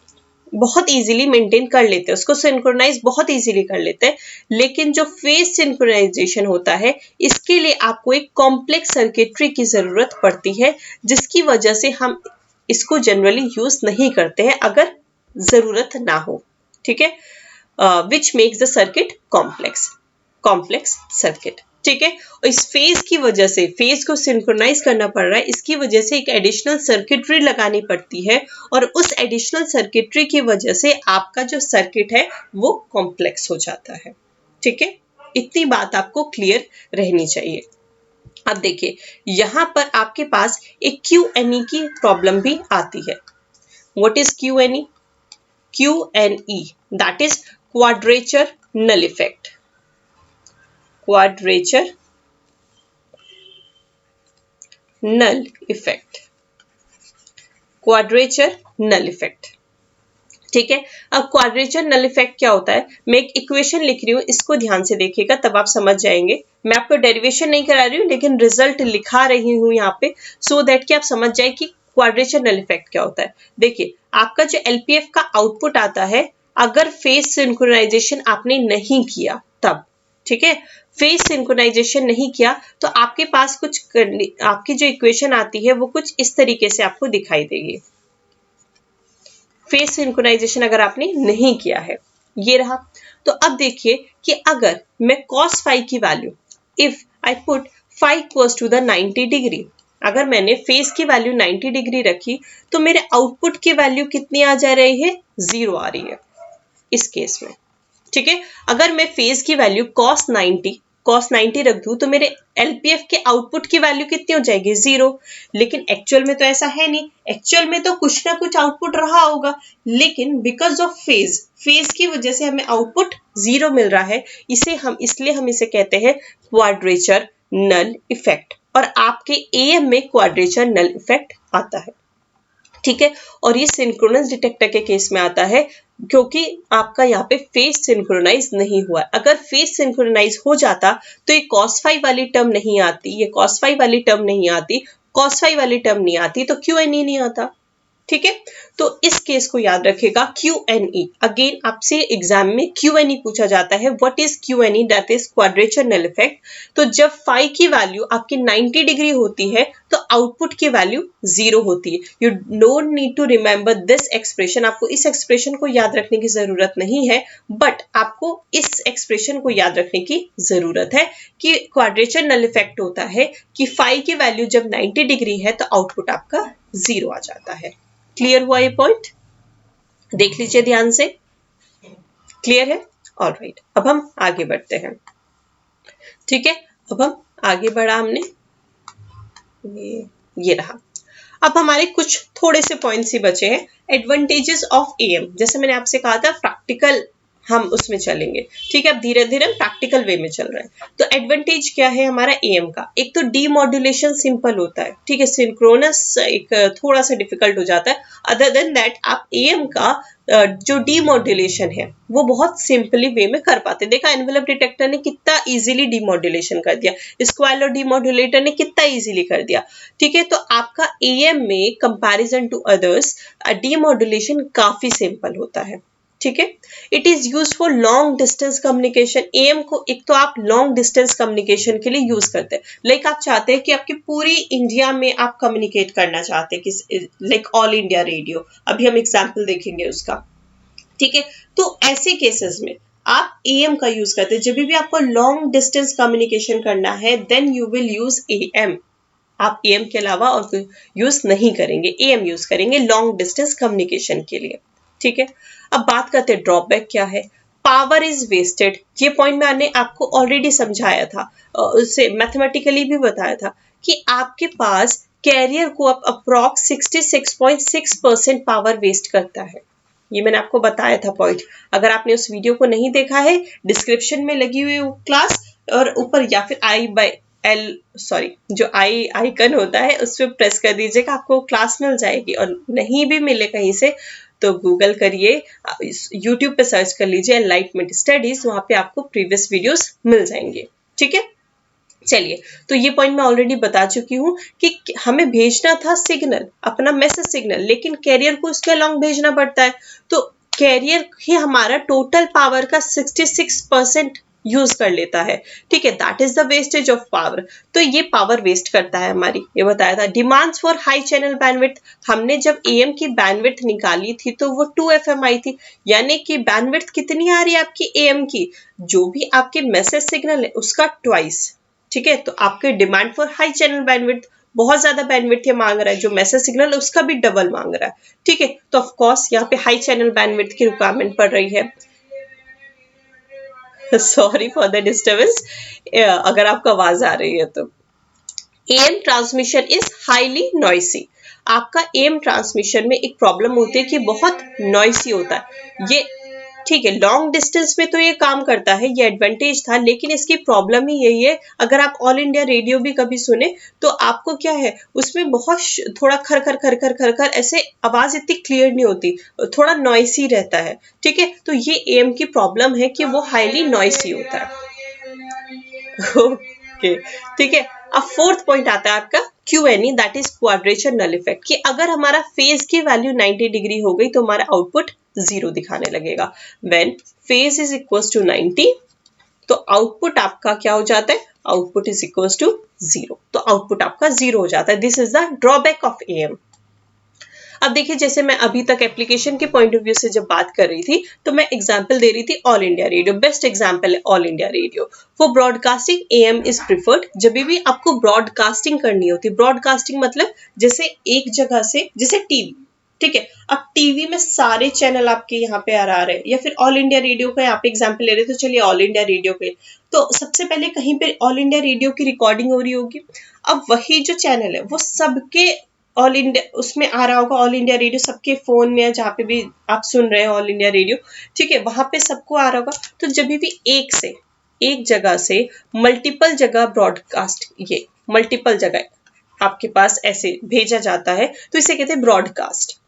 बहुत इजीली मेंटेन कर लेते हैं, उसको सिंक्रोनाइज बहुत इजीली कर लेते हैं, लेकिन जो फेज सिंक्रोनाइजेशन होता है इसके लिए आपको एक कॉम्प्लेक्स सर्किटरी की जरूरत पड़ती है, जिसकी वजह से हम इसको जनरली यूज नहीं करते हैं अगर जरूरत ना हो, ठीक है, which makes the circuit complex circuit, ठीक है। और इस फेज की वजह से, फेज को सिंक्रोनाइज करना पड़ रहा है, इसकी वजह से एक एडिशनल सर्किटरी लगानी पड़ती है, और उस एडिशनल सर्किटरी की वजह से आपका जो सर्किट है वो कॉम्प्लेक्स हो जाता है, ठीक है। इतनी बात आपको क्लियर रहनी चाहिए। अब देखिए यहां पर आपके पास एक QNE की प्रॉब्लम भी आती है। What is QNE? QNE, that is quadrature null effect. Quadrature null effect. Quadrature null effect. ठीक है। अब क्वाड्रेचर नल इफेक्ट क्या होता है, मैं एक इक्वेशन लिख रही हूँ, इसको ध्यान से देखिएगा तब आप समझ जाएंगे। मैं आपको डेरिवेशन नहीं करा रही हूँ लेकिन रिजल्ट लिखा रही हूँ यहाँ पे, सो दैट कि आप समझ जाए कि क्वाड्रेचर नल इफेक्ट क्या होता है। देखिए आपका जो LPF का आउटपुट आता है, अगर फेज सिंक्रोनाइजेशन आपने नहीं किया तब, ठीक है, फेज सिंक्रोनाइजेशन नहीं किया तो आपके पास आपकी जो इक्वेशन आती है वो कुछ इस तरीके से आपको दिखाई देगी। फेज सिंक्रोनाइजेशन अगर आपने नहीं किया है, ये रहा। तो अब देखिए कि अगर मैं cos phi की value, if I put phi equals to the 90 degree, अगर मैंने फेज की वैल्यू 90 डिग्री रखी तो मेरे आउटपुट की वैल्यू कितनी आ जा रही है, 0 आ रही है इस केस में, ठीक है। अगर मैं फेज की वैल्यू cos 90 रख दूं तो मेरे LPF के आउटपुट की वैल्यू कितनी हो जाएगी, 0। लेकिन एक्चुअल में तो ऐसा है नहीं, एक्चुअल में तो कुछ ना कुछ आउटपुट रहा होगा, लेकिन बिकॉज ऑफ फेज की वजह से हमें आउटपुट 0 मिल रहा है, इसलिए हम इसे कहते हैं क्वाड्रेचर नल इफेक्ट, और आपके AM में क्वाड्रेचर नल इफेक्ट आता है, ठीक है। और ये सिंक्रोनस डिटेक्टर के केस में आता है क्योंकि आपका यहाँ पे फेज सिंक्रोनाइज नहीं हुआ। अगर फेज सिंक्रोनाइज हो जाता तो ये cos phi वाली टर्म नहीं आती, ये cos phi वाली टर्म नहीं आती, cos phi वाली टर्म नहीं आती, तो QNE नहीं आता, ठीक है। तो इस केस को याद रखेगा, QNE अगेन आपसे एग्जाम में QNE पूछा जाता है। What is QNE? That is quadrature null effect. तो जब phi की वैल्यू आपकी 90 डिग्री होती है तो आउटपुट की वैल्यू 0 होती है। You don't need to remember this expression, आपको इस एक्सप्रेशन को याद रखने की जरूरत नहीं है, बट आपको इस एक्सप्रेशन को याद रखने की जरूरत है कि क्वाड्रेचर नल इफेक्ट होता है कि phi की वैल्यू जब 90 डिग्री है तो आउटपुट आपका 0 आ जाता है। क्लियर हुआ ये पॉइंट? देख लीजिए ध्यान से, क्लियर है? ऑलराइट, अब हम आगे बढ़ते हैं, ठीक है। अब हम आगे बढ़ा हमने, ये रहा। अब हमारे कुछ थोड़े से पॉइंट्स ही बचे हैं। एडवांटेजेस ऑफ AM, जैसे मैंने आपसे कहा था प्रैक्टिकल हम उसमें चलेंगे, ठीक है। अब धीरे धीरे हम प्रैक्टिकल वे में चल रहे हैं। तो एडवांटेज क्या है हमारा AM का? एक तो डीमॉड्यूलेशन सिंपल होता है, ठीक है, सिंक्रोनस एक थोड़ा सा डिफिकल्ट हो जाता है। अदर देन दैट आप AM का जो डीमॉड्यूलेशन है वो बहुत सिंपली वे में कर पाते। देखा एनवेलप डिटेक्टर ने कितना इजीली डीमॉड्यूलेशन कर दिया, स्क्वायर डीमॉड्यूलेटर ने कितना इजीली कर दिया, ठीक है। तो आपका AM में कंपैरिजन टू अदर्स डीमॉड्यूलेशन काफी सिंपल होता है, ठीक है। It is use for long distance communication. AM को एक तो आप लॉन्ग डिस्टेंस कम्युनिकेशन के लिए यूज करते हैं, लाइक आप चाहते हैं कि आपकी पूरी इंडिया में आप कम्युनिकेट करना चाहते हैं कि लाइक ऑल इंडिया रेडियो, अभी हम एग्जांपल देखेंगे उसका, ठीक है। तो ऐसे केसेस में आप AM का यूज करते हैं। जब भी आपको लॉन्ग डिस्टेंस कम्युनिकेशन करना है then you will use AM। आप AM के अलावा और कोई यूज नहीं करेंगे, AM यूज करेंगे लॉन्ग डिस्टेंस कम्युनिकेशन के लिए, ठीक है। अब बात करते हैं ड्रॉबैक क्या है। पावर इज वेस्टेड, ये पॉइंट मैंने आपको ऑलरेडी समझाया था, उससे मैथमेटिकली भी बताया था कि आपके पास कैरियर को अप्रॉक्स 66.6% पावर वेस्ट करता है। ये मैंने आपको बताया था पॉइंट। अगर आपने उस वीडियो को नहीं देखा है, डिस्क्रिप्शन में लगी हुई क्लास और ऊपर या फिर जो आई आइकन होता है उस पर प्रेस कर दीजिएगा, आपको क्लास मिल जाएगी। और नहीं भी मिले कहीं से तो गूगल करिए, यूट्यूब पे सर्च कर लीजिए एनलाइटमेंट स्टडीज, वहां पे आपको प्रीवियस वीडियोस मिल जाएंगे। ठीक है, चलिए, तो ये पॉइंट मैं ऑलरेडी बता चुकी हूँ कि हमें भेजना था सिग्नल, अपना मैसेज सिग्नल, लेकिन कैरियर को उसके अलोंग भेजना पड़ता है। तो कैरियर ही हमारा टोटल पावर का 66% यूज कर लेता है। ठीक है, that is the wastage of power. तो ये पावर वेस्ट करता है हमारी, ये बताया था। Demands for high channel bandwidth, हमने जब एएम की बैंडविड्थ निकाली थी तो वो 2 FM आई थी, यानी कि बैंडविड्थ कितनी आ रही है आपकी एएम की, जो भी आपके मैसेज सिग्नल है उसका ट्वाइस। ठीक है, तो आपके demand for high channel bandwidth, बहुत ज्यादा बैंडविड्थ ये मांग रहा है, जो मैसेज सिग्नल उसका भी डबल मांग रहा है। ठीक है, तो ऑफ कोर्स यहाँ पे हाई चैनल बैंडविड्थ की रिक्वायरमेंट पड़ रही है। सॉरी फॉर द डिस्टर्बेंस, अगर आपको आवाज आ रही है तो। Am transmission is highly noisy, आपका एएम ट्रांसमिशन में एक प्रॉब्लम होती है कि बहुत नॉइसी होता है ये। ठीक है, लॉन्ग डिस्टेंस में तो ये काम करता है, ये एडवांटेज था, लेकिन इसकी प्रॉब्लम ही यही है। अगर आप ऑल इंडिया रेडियो भी कभी सुने तो आपको क्या है, उसमें बहुत थोड़ा खर खर खर खर खर खर ऐसे आवाज इतनी क्लियर नहीं होती, थोड़ा नॉइसी रहता है। ठीक है, तो ये एएम की प्रॉब्लम है कि वो हाईली नॉइसी होता है। ओके, ठीक है। अब फोर्थ पॉइंट आता है आपका QNE, that is quadrature null effect, कि अगर हमारा फेज की वैल्यू 90 डिग्री हो गई तो हमारा आउटपुट 0 दिखाने लगेगा। When phase is equal to 90 तो आउटपुट आपका क्या हो जाता है, आउटपुट इज इक्वल टू 0, तो आउटपुट आपका 0 हो जाता है। This is the drawback of am. अब देखिए, जैसे मैं अभी तक एप्लीकेशन के पॉइंट ऑफ व्यू से जब बात कर रही थी तो मैं एग्जांपल दे रही थी All India Radio, best example है All India Radio. For broadcasting AM is preferred, जब भी आपको ब्रॉडकास्टिंग करनी होती है, ब्रॉडकास्टिंग मतलब जैसे एक जगह से, जैसे टीवी। ठीक है, अब टीवी में सारे चैनल आपके यहाँ पे आ रहे हैं, या फिर ऑल इंडिया रेडियो का यहाँ पे एग्जाम्पल ले रहे तो चलिए ऑल इंडिया रेडियो पे, तो सबसे पहले कहीं पे ऑल इंडिया रेडियो की रिकॉर्डिंग हो रही होगी। अब वही जो चैनल है वो सबके ऑल इंडिया उसमें आ रहा होगा, ऑल इंडिया रेडियो सबके फोन में, जहाँ पे भी आप सुन रहे हैं ऑल इंडिया रेडियो, ठीक है, वहां पे सबको आ रहा होगा। तो जब भी एक जगह से मल्टीपल जगह ब्रॉडकास्ट, ये मल्टीपल जगह आपके पास ऐसे भेजा जाता है तो इसे कहते हैं ब्रॉडकास्ट।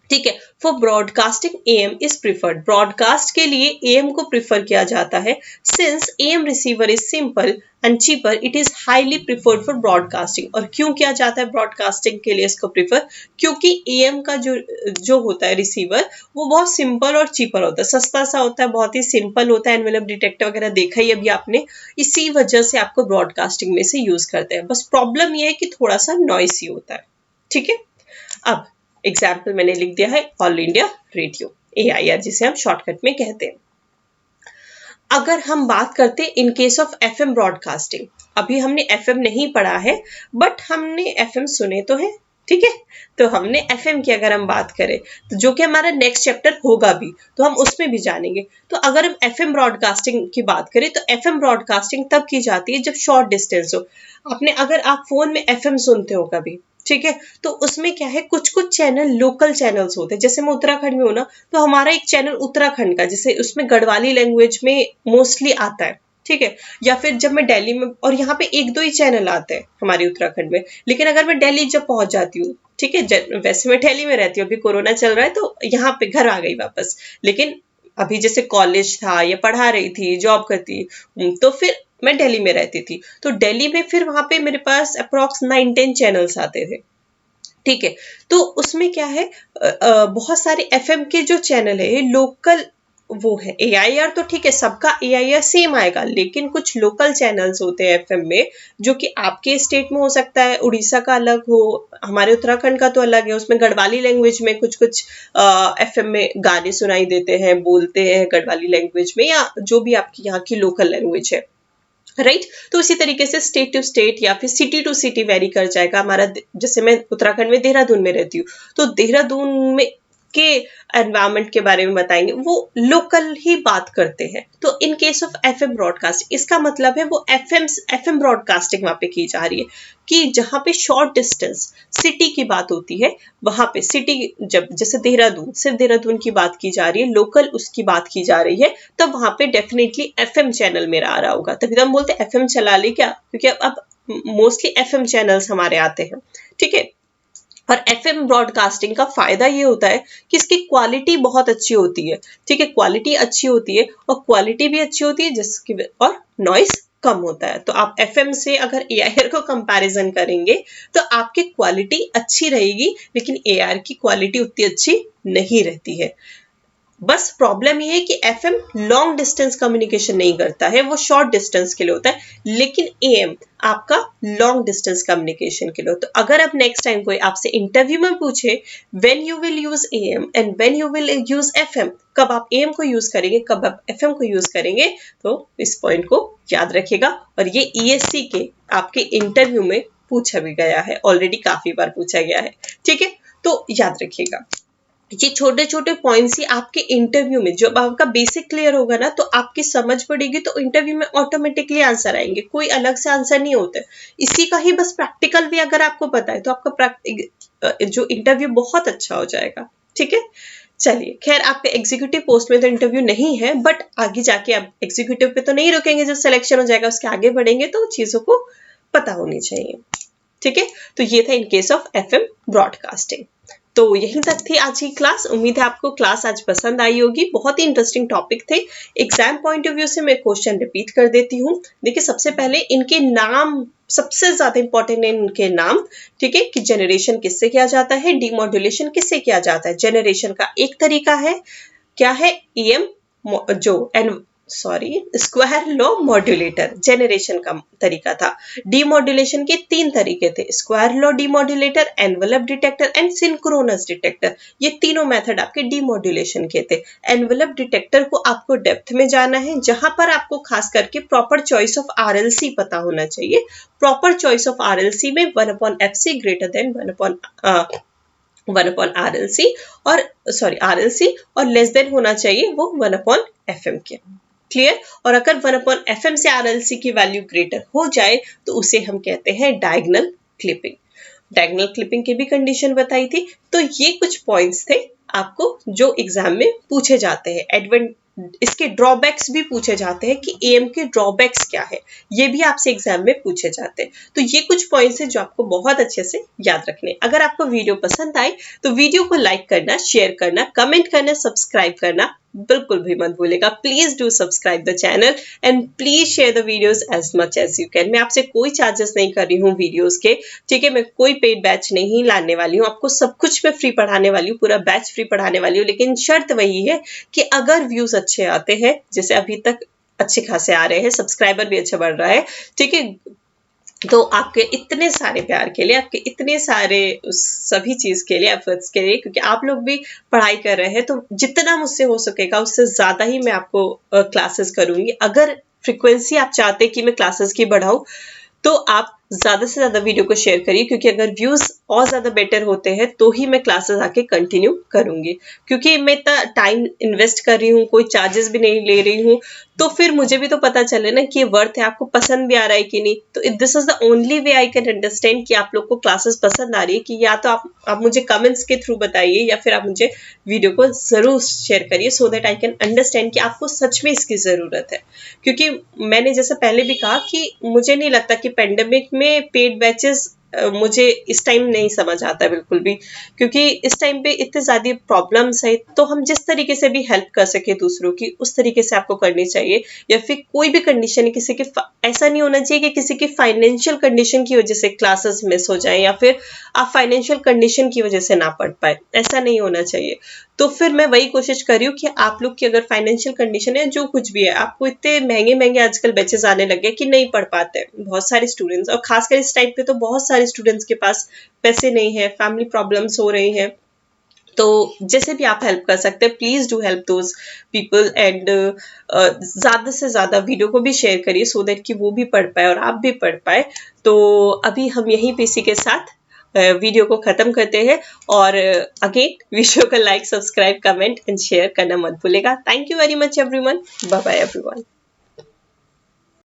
ठीक है, for broadcasting AM is preferred, broadcast के लिए एएम को प्रिफर किया जाता है। Since am receiver is simple and cheaper it is highly preferred for broadcasting. और क्यों किया जाता है ब्रॉडकास्टिंग के लिए इसको प्रिफर, क्योंकि एएम का जो होता है रिसीवर, वो बहुत सिंपल और चीपर होता है, सस्ता सा होता है, बहुत ही सिंपल होता है, एनवेलप डिटेक्टर वगैरह देखा ही अभी आपने, इसी वजह से आपको ब्रॉडकास्टिंग में से यूज करते हैं। बस प्रॉब्लम ये है कि थोड़ा सा नॉइसी होता है। ठीक है, अब एग्जाम्पल मैंने लिख दिया है ऑल इंडिया रेडियो, एआईआर जिसे हम शॉर्टकट में कहते हैं। अगर हम बात करते हैं in case of FM broadcasting, अभी हमने एफएम नहीं पढ़ा है बट हमने एफएम सुने तो है। ठीक है, तो हमने एफएम की अगर हम बात करें तो जो कि हमारा नेक्स्ट चैप्टर होगा भी, तो हम उसमें भी जानेंगे। तो अगर हम एफएम ब्रॉडकास्टिंग की बात करें तो एफएम ब्रॉडकास्टिंग तब की जाती है जब शॉर्ट डिस्टेंस हो। आपने अगर आप फोन में एफएम सुनते हो कभी, ठीक है, तो उसमें क्या है, कुछ कुछ चैनल लोकल चैनल्स होते हैं। जैसे मैं उत्तराखंड में हूं ना, तो हमारा एक चैनल उत्तराखंड का, जैसे उसमें गढ़वाली लैंग्वेज में मोस्टली आता है। ठीक है, या फिर जब मैं दिल्ली में, और यहाँ पे एक दो ही चैनल आते हैं हमारे उत्तराखंड में, लेकिन अगर मैं दिल्ली जब पहुंच जाती हूँ, ठीक है, वैसे मैं दिल्ली में रहती हूँ, अभी कोरोना चल रहा है तो यहाँ पे घर आ गई वापस, लेकिन अभी जैसे कॉलेज था या पढ़ा रही थी, जॉब करती, तो फिर मैं दिल्ली में रहती थी, तो दिल्ली में फिर वहां पे मेरे पास अप्रॉक्स 9-10 चैनल्स आते थे। ठीक है, तो उसमें क्या है, बहुत सारे एफएम के जो चैनल है लोकल वो है। एआईआर तो ठीक है, सबका एआईआर सेम आएगा, लेकिन कुछ लोकल चैनल्स होते हैं एफएम में जो कि आपके स्टेट में हो सकता है, उड़ीसा का अलग हो, हमारे उत्तराखंड का तो अलग है, उसमें गढ़वाली लैंग्वेज में कुछ कुछ एफएम में गाने सुनाई देते हैं, बोलते हैं गढ़वाली लैंग्वेज में, या जो भी आपकी यहाँ की लोकल लैंग्वेज है, राइट। तो इसी तरीके से स्टेट टू स्टेट या फिर सिटी टू सिटी वेरी कर जाएगा हमारा। जैसे मैं उत्तराखंड में देहरादून में रहती हूँ, तो देहरादून में के एनवायरनमेंट के बारे में बताएंगे, वो लोकल ही बात करते हैं। तो in case of FM broadcast, इसका मतलब है वो एफएम ब्रॉडकास्टिंग वहां पे की जा रही है कि जहां पे शॉर्ट डिस्टेंस सिटी की बात होती है, वहां पे सिटी, जब जैसे देहरादून, सिर्फ देहरादून की बात की जा रही है, लोकल उसकी बात की जा रही है, तब वहां पे डेफिनेटली एफएम चैनल मेरा आ रहा होगा। तभी तो हम बोलते हैं एफएम चला ले क्या, क्योंकि अब मोस्टली एफएम चैनल्स हमारे आते हैं, ठीक है। और एफएम ब्रॉडकास्टिंग का फायदा ये होता है कि इसकी क्वालिटी बहुत अच्छी होती है, ठीक है, क्वालिटी अच्छी होती है और क्वालिटी भी अच्छी होती है जिसकी, और नॉइस कम होता है। तो आप एफएम से अगर एआईआर को कंपैरिजन करेंगे तो आपकी क्वालिटी अच्छी रहेगी, लेकिन एआईआर की क्वालिटी उतनी अच्छी नहीं रहती है। बस प्रॉब्लम ये है कि एफएम लॉन्ग डिस्टेंस कम्युनिकेशन नहीं करता है, वो शॉर्ट डिस्टेंस के लिए होता है, लेकिन एएम आपका लॉन्ग डिस्टेंस कम्युनिकेशन के लिए होता है। अगर आप नेक्स्ट टाइम कोई आपसे इंटरव्यू में पूछे when you will use am and when you will use FM, कब आप एएम को यूज करेंगे, कब आप एफएम को यूज करेंगे, तो इस पॉइंट को याद रखिएगा। और ये ईएससी के आपके इंटरव्यू में पूछा भी गया है, ऑलरेडी काफी बार पूछा गया है, ठीक है, तो याद रखिएगा। ये छोटे छोटे पॉइंट्स ही आपके इंटरव्यू में, जब आपका बेसिक क्लियर होगा ना, तो आपकी समझ पड़ेगी, तो इंटरव्यू में ऑटोमेटिकली आंसर आएंगे, कोई अलग से आंसर नहीं होते। इसी का ही बस प्रैक्टिकल भी अगर आपको पता है तो आपका जो इंटरव्यू बहुत अच्छा हो जाएगा, ठीक है। चलिए, खैर आपके एग्जीक्यूटिव पोस्ट में तो इंटरव्यू नहीं है, बट आगे जाके आप एग्जीक्यूटिव पे तो नहीं रुकेंगे, जब सिलेक्शन हो जाएगा उसके आगे बढ़ेंगे, तो चीजों को पता होनी चाहिए, ठीक है। तो ये था in case of FM broadcasting. तो यहीं तक थी आज की क्लास। उम्मीद है आपको क्लास आज पसंद आई होगी, बहुत ही इंटरेस्टिंग टॉपिक थे। एग्जाम पॉइंट ऑफ व्यू से मैं क्वेश्चन रिपीट कर देती हूँ। देखिए, सबसे पहले इनके नाम सबसे ज्यादा इंपॉर्टेंट है, इनके नाम, ठीक है, कि जनरेशन किससे किया जाता है, डीमॉड्यूलेशन किससे किया जाता है। जनरेशन का एक तरीका है, क्या है, ईएम जो स्क्वायर लो मॉड्यूलेटर जनरेशन का तरीका था। डीमॉड्यूलेशन के 3 तरीके थे, square low demodulator, envelope detector and synchronous detector. ये तीनों मेथड आपके डीमॉड्यूलेशन के थे। एनवेलप डिटेक्टर को आपको डेप्थ में जाना है, जहां पर आपको खास करके प्रॉपर चॉइस ऑफ आरएलसी पता होना चाहिए। प्रॉपर चॉइस ऑफ आरएलसी में 1/fc ग्रेटर देन 1/RLC और RLC और लेस देन होना चाहिए वो 1/FM के। क्लियर। और अगर 1/FM से RLC की वैल्यू ग्रेटर हो जाए तो उसे हम कहते हैं डायगोनल क्लिपिंग। डायगोनल क्लिपिंग की भी कंडीशन बताई थी। तो ये कुछ पॉइंट्स थे आपको जो एग्जाम में पूछे जाते हैं। इसके ड्रॉबैक्स भी पूछे जाते हैं कि एएम के ड्रॉबैक्स क्या है, ये भी आपसे एग्जाम में पूछे जाते हैं। तो ये कुछ पॉइंट्स हैं जो आपको बहुत अच्छे से याद रखने। अगर आपको वीडियो पसंद आए तो वीडियो को लाइक करना, शेयर करना, कमेंट करना, सब्सक्राइब करना बिल्कुल भी मत भूलेगा। Please do subscribe the channel and please share the videos as much as you can. मैं आपसे कोई चार्जेस नहीं कर रही हूँ वीडियोस के, ठीक है, मैं कोई पेड बैच नहीं लाने वाली हूँ, आपको सब कुछ मैं फ्री पढ़ाने वाली हूँ, पूरा बैच फ्री पढ़ाने वाली हूँ। लेकिन शर्त वही है कि अगर व्यूज अच्छे आते हैं, जैसे अभी तक अच्छे खासे आ रहे हैं, सब्सक्राइबर भी अच्छा बढ़ रहा है, ठीक है, तो आपके इतने सारे प्यार के लिए, आपके इतने सारे सभी चीज के लिए, एफर्ट्स के लिए, क्योंकि आप लोग भी पढ़ाई कर रहे हैं, तो जितना मुझसे हो सकेगा उससे ज्यादा ही मैं आपको क्लासेस करूंगी। अगर फ्रीक्वेंसी आप चाहते कि मैं क्लासेस की बढ़ाऊं तो आप ज्यादा से ज्यादा वीडियो को शेयर करिए, क्योंकि अगर व्यूज और ज्यादा बेटर होते हैं तो ही मैं क्लासेस आके कंटिन्यू करूंगी। क्योंकि मैं इतना टाइम इन्वेस्ट कर रही हूँ, कोई चार्जेस भी नहीं ले रही हूँ, तो फिर मुझे भी तो पता चले ना कि ये वर्थ है, आपको पसंद भी आ रहा है कि नहीं। तो this is the only way I can understand कि आप लोग को क्लासेस पसंद आ रही है कि, या तो आप मुझे कमेंट्स के थ्रू बताइए या फिर आप मुझे वीडियो को जरूर शेयर करिए, so that I can understand कि आपको सच में इसकी जरूरत है। क्योंकि मैंने जैसे पहले भी कहा कि मुझे नहीं लगता कि पेंडेमिक में पेड बैचेस मुझे इस टाइम नहीं समझ आता बिल्कुल भी, क्योंकि इस टाइम पे इतने ज्यादा प्रॉब्लम्स है, तो हम जिस तरीके से भी हेल्प कर सके दूसरों की, उस तरीके से आपको करनी चाहिए। या फिर कोई भी कंडीशन है, किसी की ऐसा नहीं होना चाहिए कि किसी की फाइनेंशियल कंडीशन की वजह से क्लासेस मिस हो जाए, या फिर आप फाइनेंशियल कंडीशन की वजह से ना पढ़ पाए, ऐसा नहीं होना चाहिए। तो फिर मैं वही कोशिश कर रही हूँ कि आप लोग की अगर फाइनेंशियल कंडीशन है, जो कुछ भी है, आपको इतने महंगे महंगे आजकल बैचेस आने लगे कि नहीं पढ़ पाते बहुत सारे स्टूडेंट्स, और खासकर इस टाइम पे तो बहुत सारे स्टूडेंट्स के पास पैसे नहीं है, फैमिली प्रॉब्लम्स हो रही हैं। तो जैसे भी आप हेल्प कर सकते हैं, please do help those people and ज्यादा से ज्यादा वीडियो को भी शेयर करिए, सो दैट कि वो भी पढ़ पाए और आप भी पढ़ पाए। तो अभी हम यहीं पे इसी के साथ वीडियो को ख़त्म करते हैं। और अगेन वीडियो को like, subscribe, comment and share करना मत भूलेगा। Thank you very much everyone. Bye bye everyone.